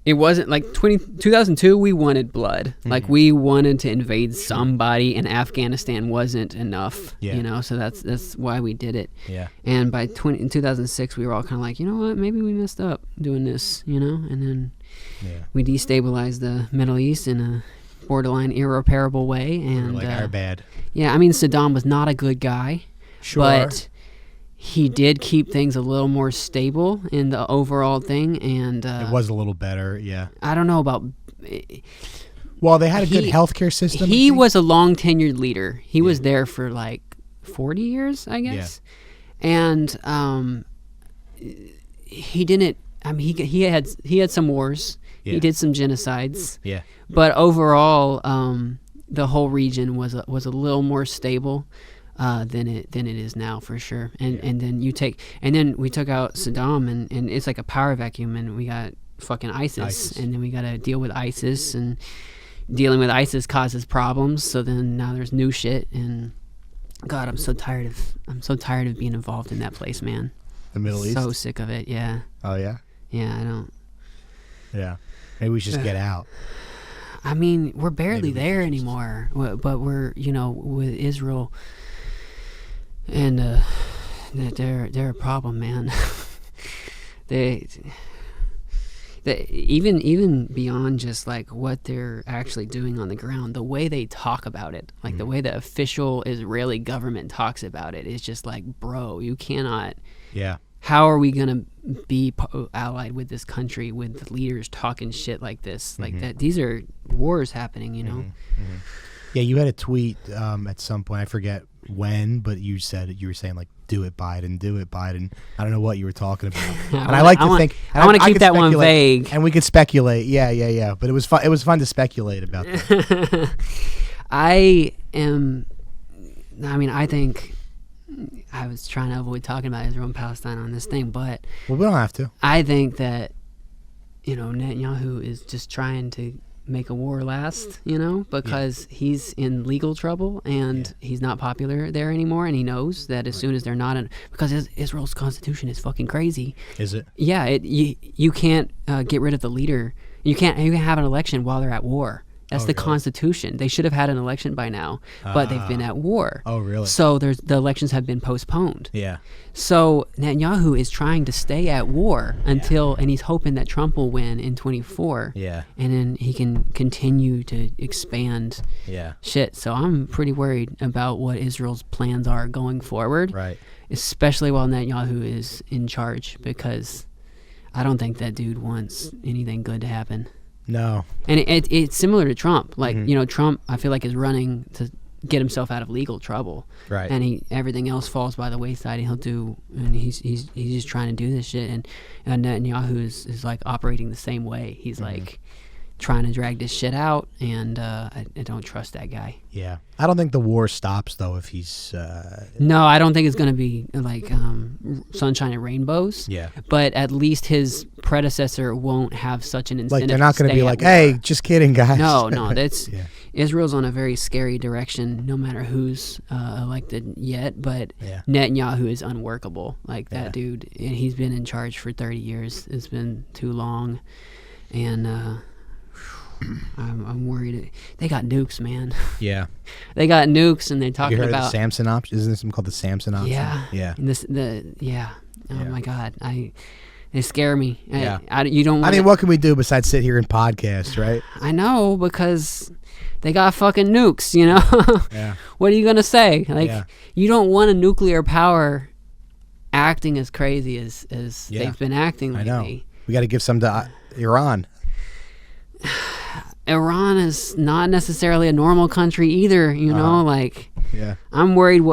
like 2002 we wanted blood. Like we wanted to invade somebody, and Afghanistan wasn't enough. Yeah. So that's why we did it. Yeah. And in 2006 we were all kind of like, you know what, maybe we messed up doing this, and then we destabilized the Middle East in a borderline irreparable way. And like our bad. Yeah, I mean, Saddam was not a good guy. Sure. But he did keep things a little more stable in the overall thing, and it was a little better, yeah. I don't know about. Well, they had a good healthcar system. He was a long tenured leader. He was there for like 40 years, I guess, and he didn't. I mean, he had some wars. Yeah. He did some genocides. Yeah. But overall, the whole region was a little more stable. Than it is now, for sure. And then we took out Saddam, and it's like a power vacuum, and we got fucking ISIS. And then we got to deal with ISIS, and dealing with ISIS causes problems. So then now there's new shit, and God, I'm so tired of being involved in that place, man. The Middle East. So sick of it. Yeah. Oh yeah. Yeah, I don't. Yeah. Maybe we should just get out. I mean, we're barely there anymore, but we're with Israel. And they're a problem, man. they even beyond just like what they're actually doing on the ground, the way they talk about it, like the way the official Israeli government talks about it, is just like, bro, you cannot. Yeah. How are we gonna be allied with this country with the leaders talking shit like this, like that? These are wars happening, Yeah, you had a tweet at some point. I forget when, but you were saying like, "Do it, Biden. Do it, Biden." I don't know what you were talking about. I want to keep that one vague, and we could speculate. Yeah. But it was fun. It was fun to speculate about that. I think I was trying to avoid talking about Israel and Palestine on this thing, but we don't have to. I think that Netanyahu is just trying to make a war last, because he's in legal trouble, and he's not popular there anymore, and he knows that as soon as they're not because Israel's constitution is fucking crazy. Is it? Yeah, you can't get rid of the leader. You can't have an election while they're at war. That's the Constitution. They should have had an election by now, but they've been at war. Oh, really? So the elections have been postponed. Yeah. So Netanyahu is trying to stay at war until, and he's hoping that Trump will win in 24. Yeah. And then he can continue to expand shit. So I'm pretty worried about what Israel's plans are going forward. Right. Especially while Netanyahu is in charge, because I don't think that dude wants anything good to happen. No. And it's similar to Trump. Like, Trump, I feel like, is running to get himself out of legal trouble. Right. And everything else falls by the wayside, and he's just trying to do this shit. And Netanyahu is like operating the same way. He's like trying to drag this shit out, and I don't trust that guy. Yeah. I don't think the war stops, though, if he's... No, I don't think it's going to be like sunshine and rainbows. Yeah. But at least his predecessor won't have such an incentive. Like, they're not going to be like, war. Hey, just kidding, guys. No, that's... Israel's on a very scary direction, no matter who's elected yet, but Netanyahu is unworkable. Like, that dude, and he's been in charge for 30 years. It's been too long, and I'm worried. They got nukes, man. Yeah. They got nukes, and they're talking about... about... the Samson option? Isn't there something called the Samson option? Yeah. Yeah. And Oh, my God. They scare me. Yeah. You don't want... I mean, what can we do besides sit here and podcast, right? I know, because... they got fucking nukes, Yeah. What are you going to say? Like, you don't want a nuclear power acting as crazy as they've been acting lately. I know. We got to give some to Iran. Iran is not necessarily a normal country either, you know, like, yeah. I'm worried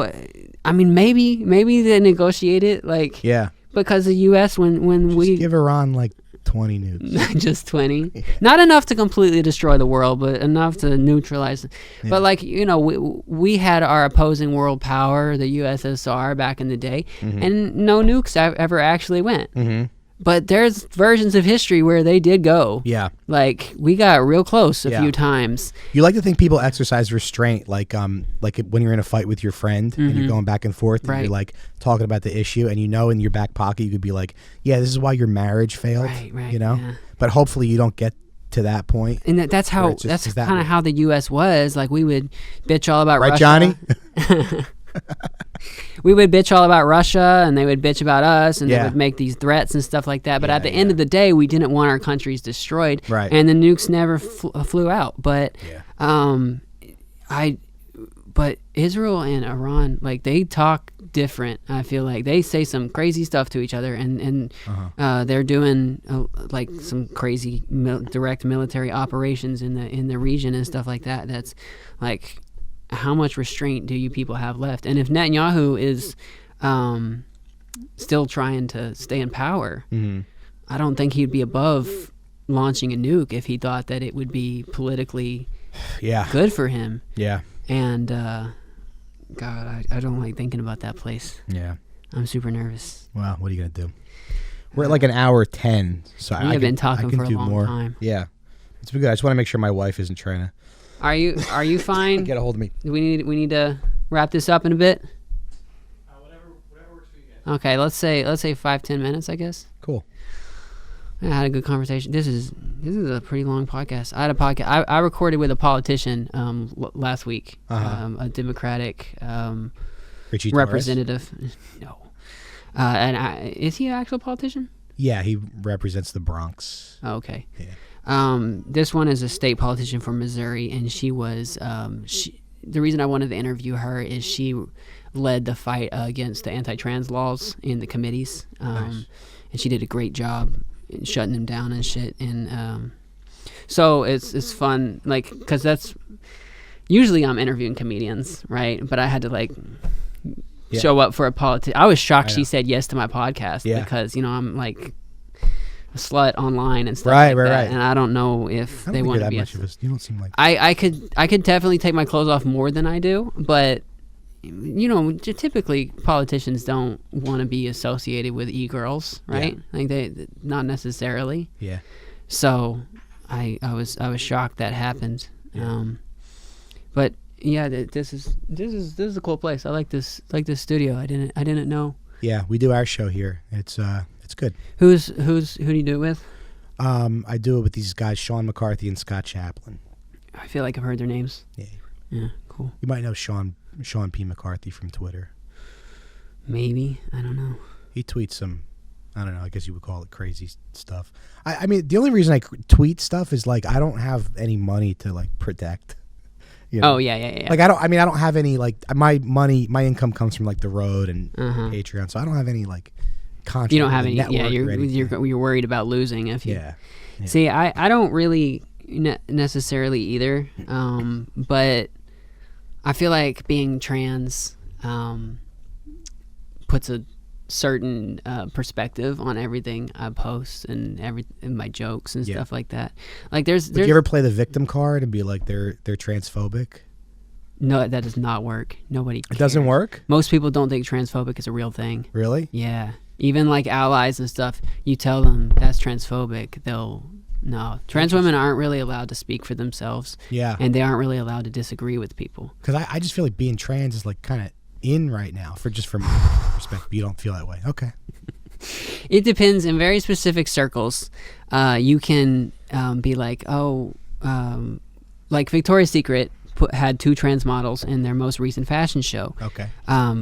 maybe they negotiate it, like, yeah, because the U.S. when we give Iran like 20 nukes. Just 20. Yeah. Not enough to completely destroy the world, but enough to neutralize it. Yeah. But like, you know, we had our opposing world power, the USSR, back in the day, and no nukes ever actually went. But there's versions of history where they did go. Yeah. Like, we got real close a few times. You like to think people exercise restraint, like when you're in a fight with your friend and you're going back and forth and you're like talking about the issue, and you know in your back pocket you could be like, yeah, this is why your marriage failed, you know? Yeah. But hopefully you don't get to that point. And that's how, that's kind of how the U.S. was. Like, we would bitch all about Russia. Right, Johnny? We would bitch all about Russia, and they would bitch about us, and they would make these threats and stuff like that. But at the end of the day, we didn't want our countries destroyed, and the nukes never flew out. But but Israel and Iran, like, they talk different. I feel like they say some crazy stuff to each other, and they're doing like some crazy direct military operations in the region and stuff like that. That's like, how much restraint do you people have left? And if Netanyahu is still trying to stay in power, I don't think he'd be above launching a nuke if he thought that it would be politically good for him. Yeah. And God, I don't like thinking about that place. Yeah. I'm super nervous. Well, what are you going to do? We're at like an hour 10, so I've been talking for a long time. Yeah. It's been good. I just want to make sure my wife isn't trying to. Are you fine? Get a hold of me. We need to wrap this up in a bit. Whatever works for you guys. Okay, let's say 5-10 minutes, I guess. Cool. I had a good conversation. This is a pretty long podcast. I had a podcast. I recorded with a politician last week, a Democratic representative. No, and is he an actual politician? Yeah, he represents the Bronx. Oh, okay. Yeah. This one is a state politician from Missouri, and she was the reason I wanted to interview her is she led the fight against the anti-trans laws in the committees, nice. And she did a great job shutting them down and shit. And so it's fun, like, because that's usually I'm interviewing comedians, right? But I had to show up for a politician. I was shocked she said yes to my podcast because, you know, I'm like a slut online and stuff like that. Right. And I don't know if they want to be you don't seem like I could definitely take my clothes off more than I do, but you know, typically politicians don't want to be associated with e-girls, right? Like they not necessarily. Yeah. So I was shocked that happened. But yeah, this is a cool place. I like this studio. I didn't know. Yeah, we do our show here. It's good. Who do you do it with? I do it with these guys, Sean McCarthy and Scott Chaplin. I feel like I've heard their names. Yeah, cool. You might know Sean P. McCarthy from Twitter. Maybe. I don't know. He tweets some, I don't know, I guess you would call it crazy stuff. I mean, the only reason I tweet stuff is like I don't have any money to like protect. You know? Oh, yeah. Like I don't have any, like, my income comes from like the road and Patreon, so I don't have any like contract. You don't have any, you're worried about losing if you. Yeah. See, I don't really necessarily either, but I feel like being trans puts a certain perspective on everything I post and my jokes and stuff like that. Like, there's. Would you ever play the victim card and be like they're transphobic? No, that does not work. Nobody cares. It doesn't work? Most people don't think transphobic is a real thing. Really? Yeah. Even like allies and stuff, you tell them that's transphobic, no. Trans women aren't really allowed to speak for themselves. Yeah. And they aren't really allowed to disagree with people. Because I just feel like being trans is like kind of in right now, from my perspective. You don't feel that way. Okay. It depends. In very specific circles, you can be like, like Victoria's Secret had 2 trans models in their most recent fashion show. Okay.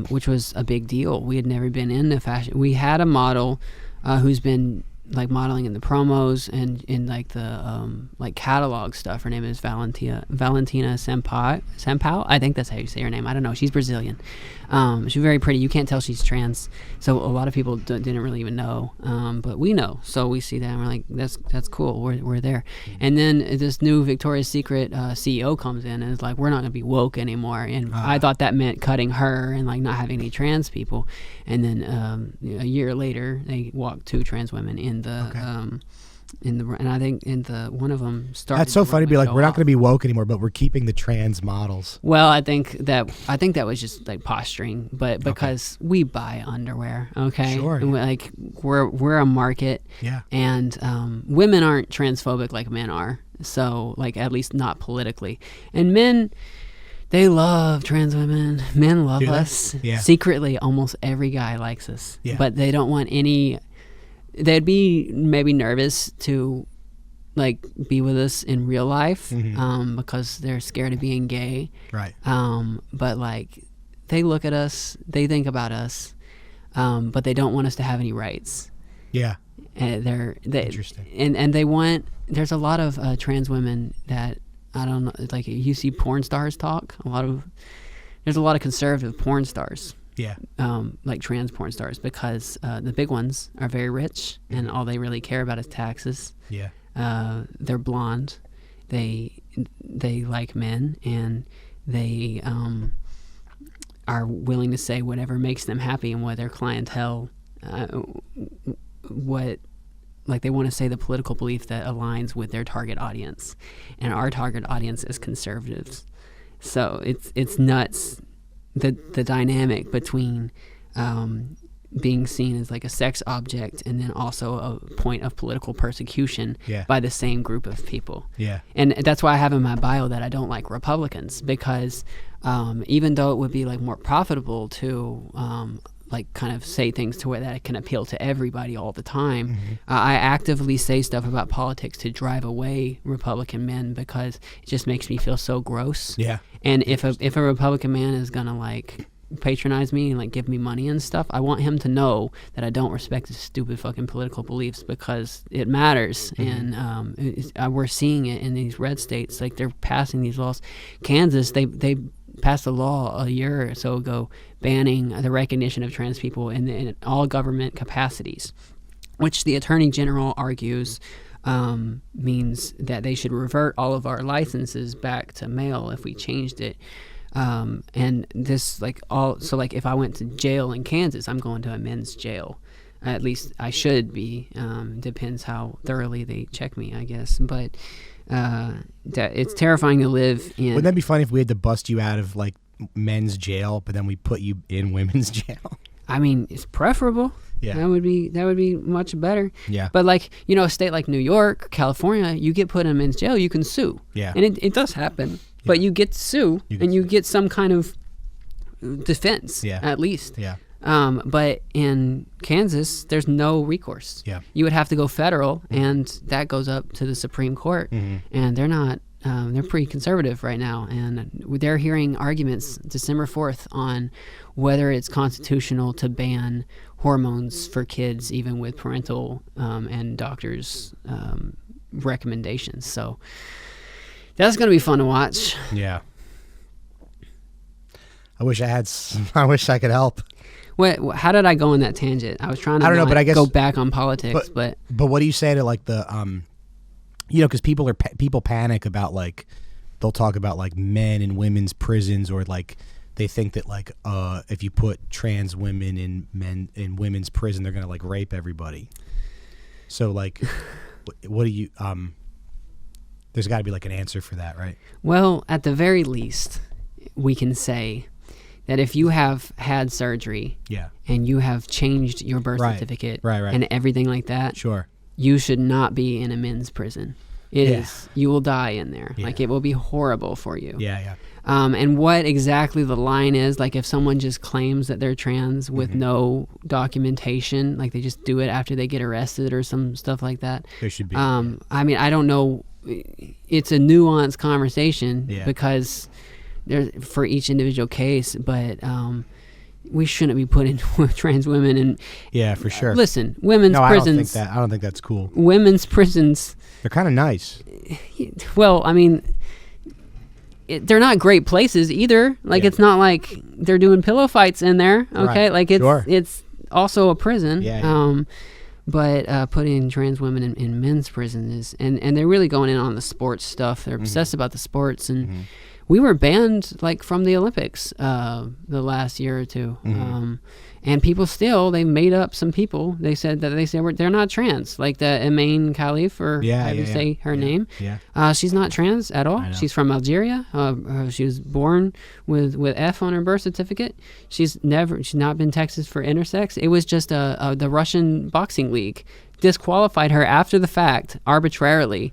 Which was a big deal. We had never been in the fashion. We had a model who's been like modeling in the promos and in like the like catalog stuff. Her name is Valentina Sampaio. I think that's how you say her name. I don't know. She's Brazilian. She's very pretty. You can't tell she's trans. So a lot of people didn't really even know, but we know. So we see that and we're like, that's cool. We're there. And then this new Victoria's Secret CEO comes in and is like, we're not gonna be woke anymore. And I thought that meant cutting her and like not having any trans people. And then a year later, they walked 2 trans women in the and I think in the one of them started. That's so funny to be like, we're not going to be woke anymore, but we're keeping the trans models. Well, I think that was just like posturing, but because we buy underwear, okay, sure, and we're a market, and women aren't transphobic like men are, so like at least not politically, and men. They love trans women. Men love us. Yeah. Secretly, almost every guy likes us. Yeah. But they don't want any. They'd be maybe nervous to, like, be with us in real life, because they're scared of being gay. Right. But like, they look at us. They think about us, but they don't want us to have any rights. Yeah. And interesting. And they want. There's a lot of trans women that. I don't know, like you see porn stars talk. There's a lot of conservative porn stars. Yeah. Like trans porn stars, because the big ones are very rich and all they really care about is taxes. Yeah. They're blonde. They like men and they are willing to say whatever makes them happy and what their clientele, like they want to say the political belief that aligns with their target audience, and our target audience is conservatives. So it's nuts, the dynamic between being seen as like a sex object and then also a point of political persecution by the same group of people. Yeah, and that's why I have in my bio that I don't like Republicans, because even though it would be like more profitable to like kind of say things to where that it can appeal to everybody all the time. I actively say stuff about politics to drive away Republican men because it just makes me feel so gross. Yeah. And if a Republican man is gonna like patronize me and like give me money and stuff, I want him to know that I don't respect his stupid fucking political beliefs, because it matters. And we're seeing it in these red states. Like they're passing these laws. Kansas, they passed a law a year or so ago banning the recognition of trans people in all government capacities, which the Attorney General argues means that they should revert all of our licenses back to male if we changed it. And this so if I went to jail in Kansas, I'm going to a men's jail. At least I should be. Depends how thoroughly they check me, I guess. But it's terrifying to live in. Wouldn't that be funny if we had to bust you out of like men's jail, but then we put you in women's jail? I mean, it's preferable. Yeah, that would be much better. Yeah, but like a state like New York, California, you get put in men's jail, you can sue. Yeah, and it does happen. Yeah. But you get to sue, you get some kind of defense. Yeah, at least. Yeah. But in Kansas, there's no recourse. Yeah. You would have to go federal, and that goes up to the Supreme Court. And they're not. They're pretty conservative right now, and they're hearing arguments December 4th on whether it's constitutional to ban hormones for kids, even with parental and doctors' recommendations. So that's going to be fun to watch. Yeah. I wish I could help. How did I go on that tangent? I was trying to but I guess, go back on politics, but what do you say to like the because people panic about like they'll talk about like men in women's prisons, or like they think that like if you put trans women in women's prison, they're gonna like rape everybody. So like, what do you there's got to be like an answer for that, right? Well, at the very least, we can say that if you have had surgery, and you have changed your birth certificate, and everything like that, you should not be in a men's prison. It is. You will die in there. Yeah. Like it will be horrible for you. Yeah. And what exactly the line is, like if someone just claims that they're trans with no documentation, like they just do it after they get arrested or some stuff like that. There should be. I mean, I don't know. It's a nuanced conversation because there's for each individual case, but we shouldn't be putting trans women in. Yeah, for sure. Listen, women's No, prisons. I don't think that's cool. Women's prisons. They're kind of nice. Well, I mean, they're not great places either. Like, Yeah. it's not like they're doing pillow fights in there. Okay, Right. like it's Sure. it's also a prison. Yeah. But putting trans women in men's prison is, and they're really going in on the sports stuff. They're obsessed about the sports, and we were banned like from the Olympics the last year or two. And people still, they made up some people. They said they're not trans, like the Emain Khalif, or Yeah, how do you yeah, say her yeah. name? Yeah. She's not trans at all. I know. She's from Algeria. She was born with F on her birth certificate. She's not been tested for intersex. It was just the Russian boxing league disqualified her after the fact arbitrarily,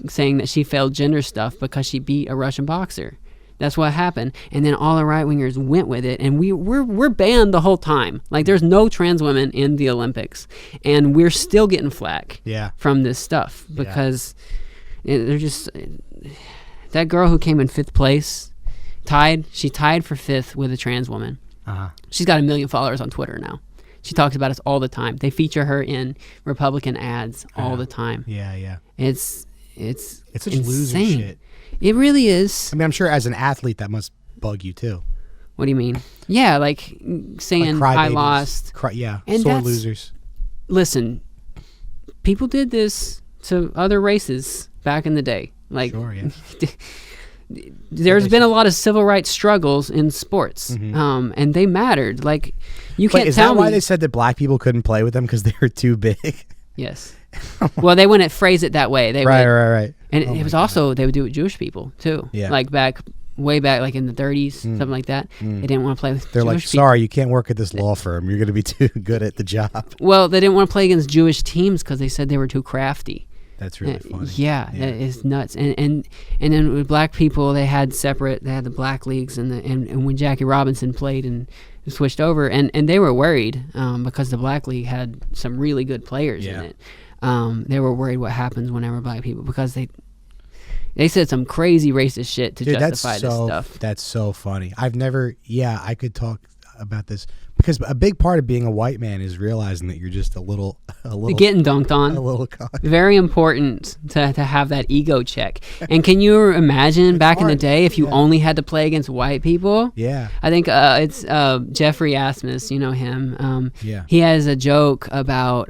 saying that she failed gender stuff because she beat a Russian boxer. That's what happened, and then all the right wingers went with it, and we're banned the whole time. Like, there's no trans women in the Olympics, and we're still getting flack Yeah. from this stuff because they're just that girl who came in 5th place she tied for 5th with a trans woman. She's got 1 million followers on Twitter now. She talks about us all the time. They feature her in Republican ads all the time. Yeah, yeah. It's such insane. loser shit. It really is. I mean, I'm sure as an athlete that must bug you too. What do you mean? Yeah, like saying Like I crybabies. lost. Yeah, And sore that's- losers. Listen, people did this to other races back in the day. Like, Sure, yeah. there's been a lot of civil rights struggles in sports, and they mattered. Like, you Wait, can't is tell that why me. they said that black people couldn't play with them because they were too big? Yes. Well, they wouldn't phrase it that way. They would, right. and Oh it my was God. also they would do it with Jewish people too. Yeah. Like way back, like in the 30s, something like that. They didn't want to play with They're like, Jewish people. sorry, you can't work at this law firm. You're going to be too good at the job. Well, they didn't want to play against Jewish teams because they said they were too crafty. That's really funny. Yeah, that is nuts. And then with black people, they had the black leagues, and when Jackie Robinson played and switched over, and they were worried because the black league had some really good players in it. They were worried what happens whenever black people, because they said some crazy racist shit to justify this stuff. That's so funny. I could talk about this because a big part of being a white man is realizing that you're just a little Getting dunked on. a little cocky. Very important to have that ego check. And can you imagine back in the hard. day if you Yeah. only had to play against white people? Yeah. I think it's Jeffrey Asmus, you know him. Yeah. He has a joke about,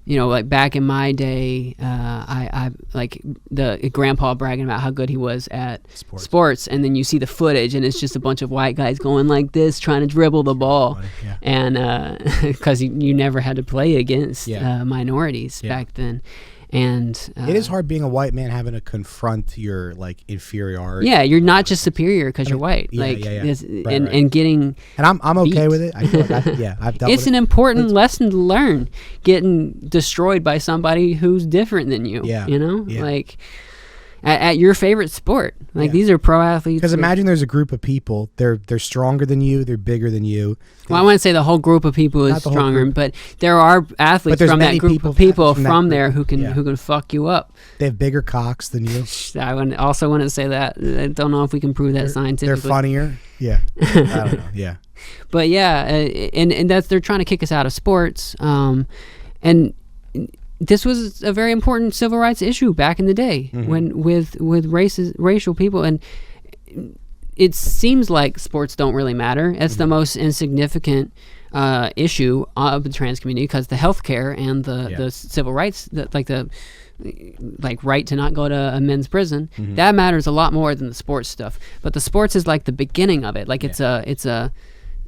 like back in my day, I like the grandpa bragging about how good he was at sports, and then you see the footage, and it's just a bunch of white guys going like this, trying to dribble the ball, Yeah. and because you never had to play against minorities Yeah. back then. And It is hard being a white man having to confront your like inferiority. Yeah, you're not just superior because you're white. yeah, like, yeah. this- Right, and right. and getting. And I'm okay beat. with it. I feel like I've dealt It's with an it. important lesson to learn. Getting destroyed by somebody who's different than you. Yeah, You know, yeah. like at your favorite sport. Like Yeah. these are pro athletes. Because imagine there's a group of people. They're stronger than you. They're bigger than you. Well, I wouldn't say the whole group of people Not is the whole stronger, group. but there are athletes there's from that many group people of people from that from group. there who can Yeah. fuck you up. They have bigger cocks than you. Also wouldn't say that. I don't know if we can prove that They're scientifically. funnier. Yeah. I don't know. Yeah. But yeah, and that's, they're trying to kick us out of sports. And this was a very important civil rights issue back in the day when with racial people, and it seems like sports don't really matter. It's the most insignificant issue of the trans community, because the healthcare and the civil rights, like right to not go to a men's prison, that matters a lot more than the sports stuff. But the sports is like the beginning of it. Like it's a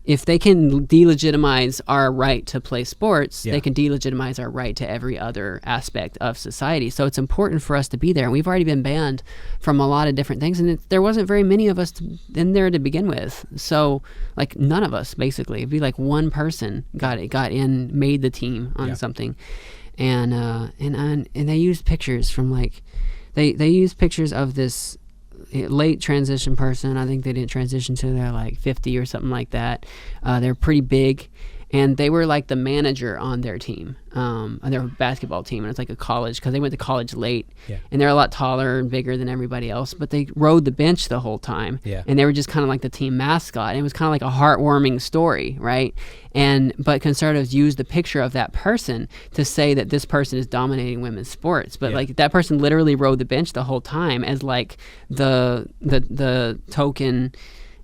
if they can delegitimize our right to play sports, they can delegitimize our right to every other aspect of society. So it's important for us to be there. And we've already been banned from a lot of different things, and there wasn't very many of us in there to begin with. So like none of us, basically. It'd be like one person got in, made the team on something. And they used pictures from like they used pictures of this late transition person. I think they didn't transition till they're like 50 or something like that. They're pretty big, and they were like the manager on their team, on their basketball team, and it's like a college because they went to college late, and they're a lot taller and bigger than everybody else, but they rode the bench the whole time, and they were just kind of like the team mascot, and it was kind of like a heartwarming story, right? But conservatives use the picture of that person to say that this person is dominating women's sports, but like that person literally rode the bench the whole time as like the token,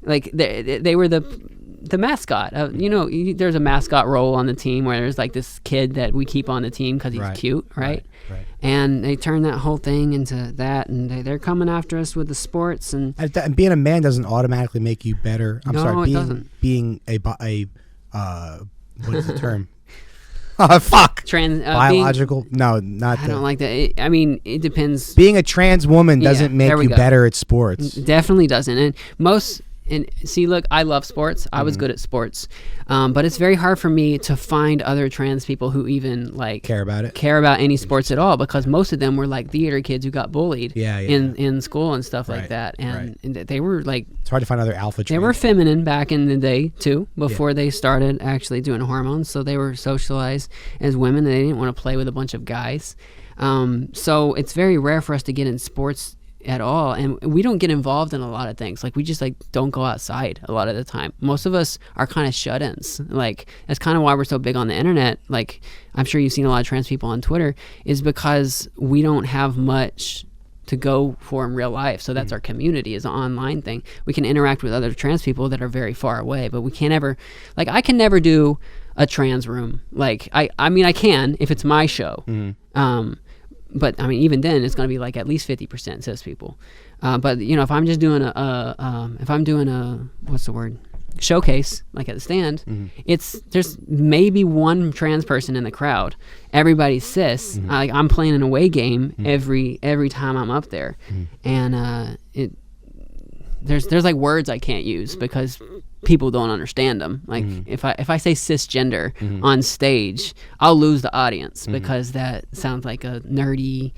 like they were the mascot. There's a mascot role on the team where there's like this kid that we keep on the team because he's cute, right? And they turn that whole thing into that, and they're coming after us with the sports. And being a man doesn't automatically make you better. It doesn't. Being a what is the term? Oh, fuck. Biological? No, not that. I don't like that. It depends. Being a trans woman doesn't make you better at sports. Definitely doesn't. And see, look, I love sports. I was good at sports. But it's very hard for me to find other trans people who even like care about any sports at all, because most of them were like theater kids who got bullied in school and stuff like that. And they were like, it's hard to find other alpha. They were feminine back in the day too, before they started actually doing hormones. So they were socialized as women, and they didn't want to play with a bunch of guys. So it's very rare for us to get in sports at all, and we don't get involved in a lot of things. Like we just like don't go outside a lot of the time. Most of us are kind of shut-ins. Like that's kind of why we're so big on the internet. Like I'm sure you've seen a lot of trans people on Twitter, is because we don't have much to go for in real life. So that's our community, is an online thing. We can interact with other trans people that are very far away, but we can't ever, like I can never do a trans room. Like I can if it's my show. But even then, it's going to be like at least 50% cis people. But if I'm just doing a what's the word, showcase, like at the stand, there's maybe one trans person in the crowd. Everybody's cis. I'm playing an away game every time I'm up there, and there's like words I can't use because people don't understand them. Like if I say cisgender on stage, I'll lose the audience because that sounds like a nerdy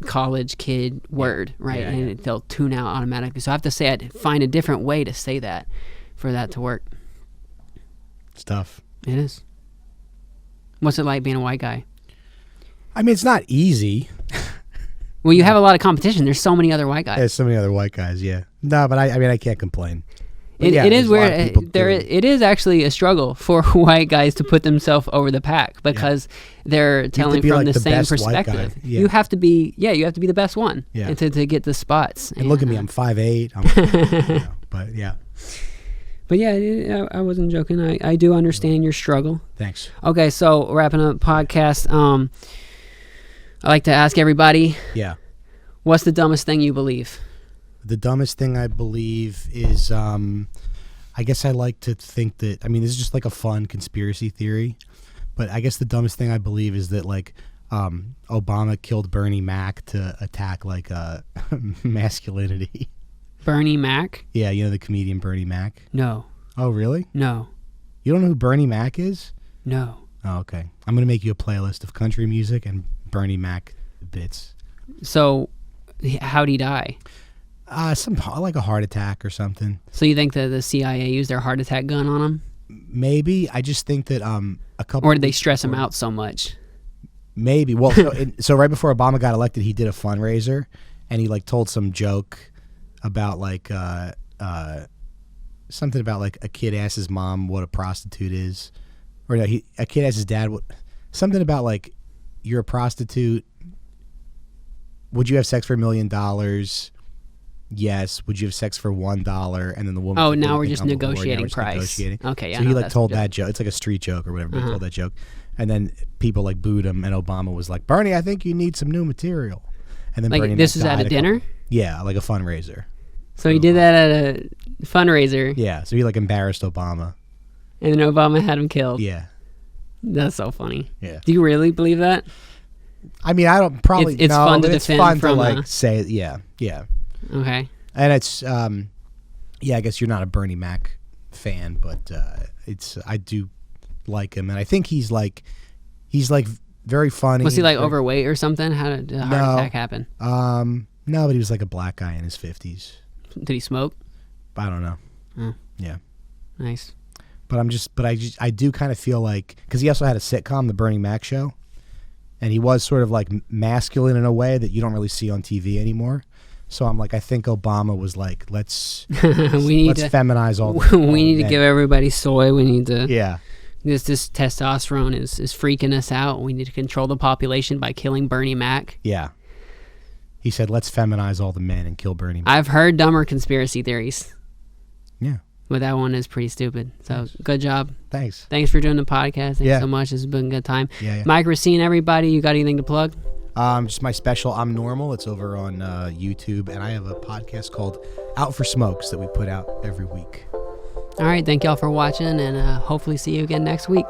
college kid word, right? And they'll tune out automatically. So I have to find a different way to say that for that to work. It's tough. It is. What's it like being a white guy? It's not easy. Well, you have a lot of competition. There's so many other white guys. There's so many other white guys, yeah. No, but I can't complain. It is weird. It is actually a struggle for white guys to put themselves over the pack, because they're telling from the same perspective. You have to be the best one to get the spots. And look at me, I'm 5'8". But yeah. But yeah, I wasn't joking. I do understand your struggle. Thanks. Okay, so wrapping up the podcast, I like to ask everybody, what's the dumbest thing you believe? The dumbest thing I believe is, I guess I like to think that, this is just like a fun conspiracy theory, but I guess the dumbest thing I believe is that like Obama killed Bernie Mac to attack like masculinity. Bernie Mac? Yeah, the comedian Bernie Mac? No. Oh, really? No. You don't know who Bernie Mac is? No. Oh, okay. I'm going to make you a playlist of country music and Bernie Mac bits. So, how'd he die? Like a heart attack or something. So you think that the CIA used their heart attack gun on him? Maybe. I just think that a couple. Or did they stress him out so much? Maybe. Well, so right before Obama got elected, he did a fundraiser, and he like told some joke about like something about like a kid asked his mom what a prostitute is, or no, a kid asked his dad something about like, you're a prostitute. Would you have sex for $1 million? Yes. Would you have sex for $1? And then the woman. Oh, now we're just negotiating price. Okay, yeah. So he like told that joke. It's like a street joke or whatever. But he told that joke, and then people like booed him, and Obama was like, "Bernie, I think you need some new material." And then like Bernie this was at a dinner. Yeah, like a fundraiser. So he did that at a fundraiser. Yeah. So he like embarrassed Obama. And then Obama had him killed. Yeah. That's so funny. Yeah. Do you really believe that? I don't probably. It's fun to defend. It's fun to like say. Yeah. Okay. And it's I guess you're not a Bernie Mac fan, but I do like him, and I think he's like very funny. Was he like overweight or something? How did the heart attack happen? No, but he was like a black guy in his 50s. Did he smoke? I don't know. Oh. Yeah. Nice. But I do kind of feel like, because he also had a sitcom, The Bernie Mac Show, and he was sort of like masculine in a way that you don't really see on TV anymore. So I'm like, I think Obama was like, let's feminize all. We need to give everybody soy. We need to. Yeah. This testosterone is freaking us out. We need to control the population by killing Bernie Mac. Yeah. He said, let's feminize all the men and kill Bernie Mac. I've heard dumber conspiracy theories. Yeah. But that one is pretty stupid. So good job. Thanks. Thanks for doing the podcast. Thanks so much. This has been a good time. Yeah. Mike Recine, everybody, you got anything to plug? Just my special, I'm Normal. It's over on YouTube. And I have a podcast called Out for Smokes that we put out every week. All right. Thank y'all for watching, and hopefully see you again next week.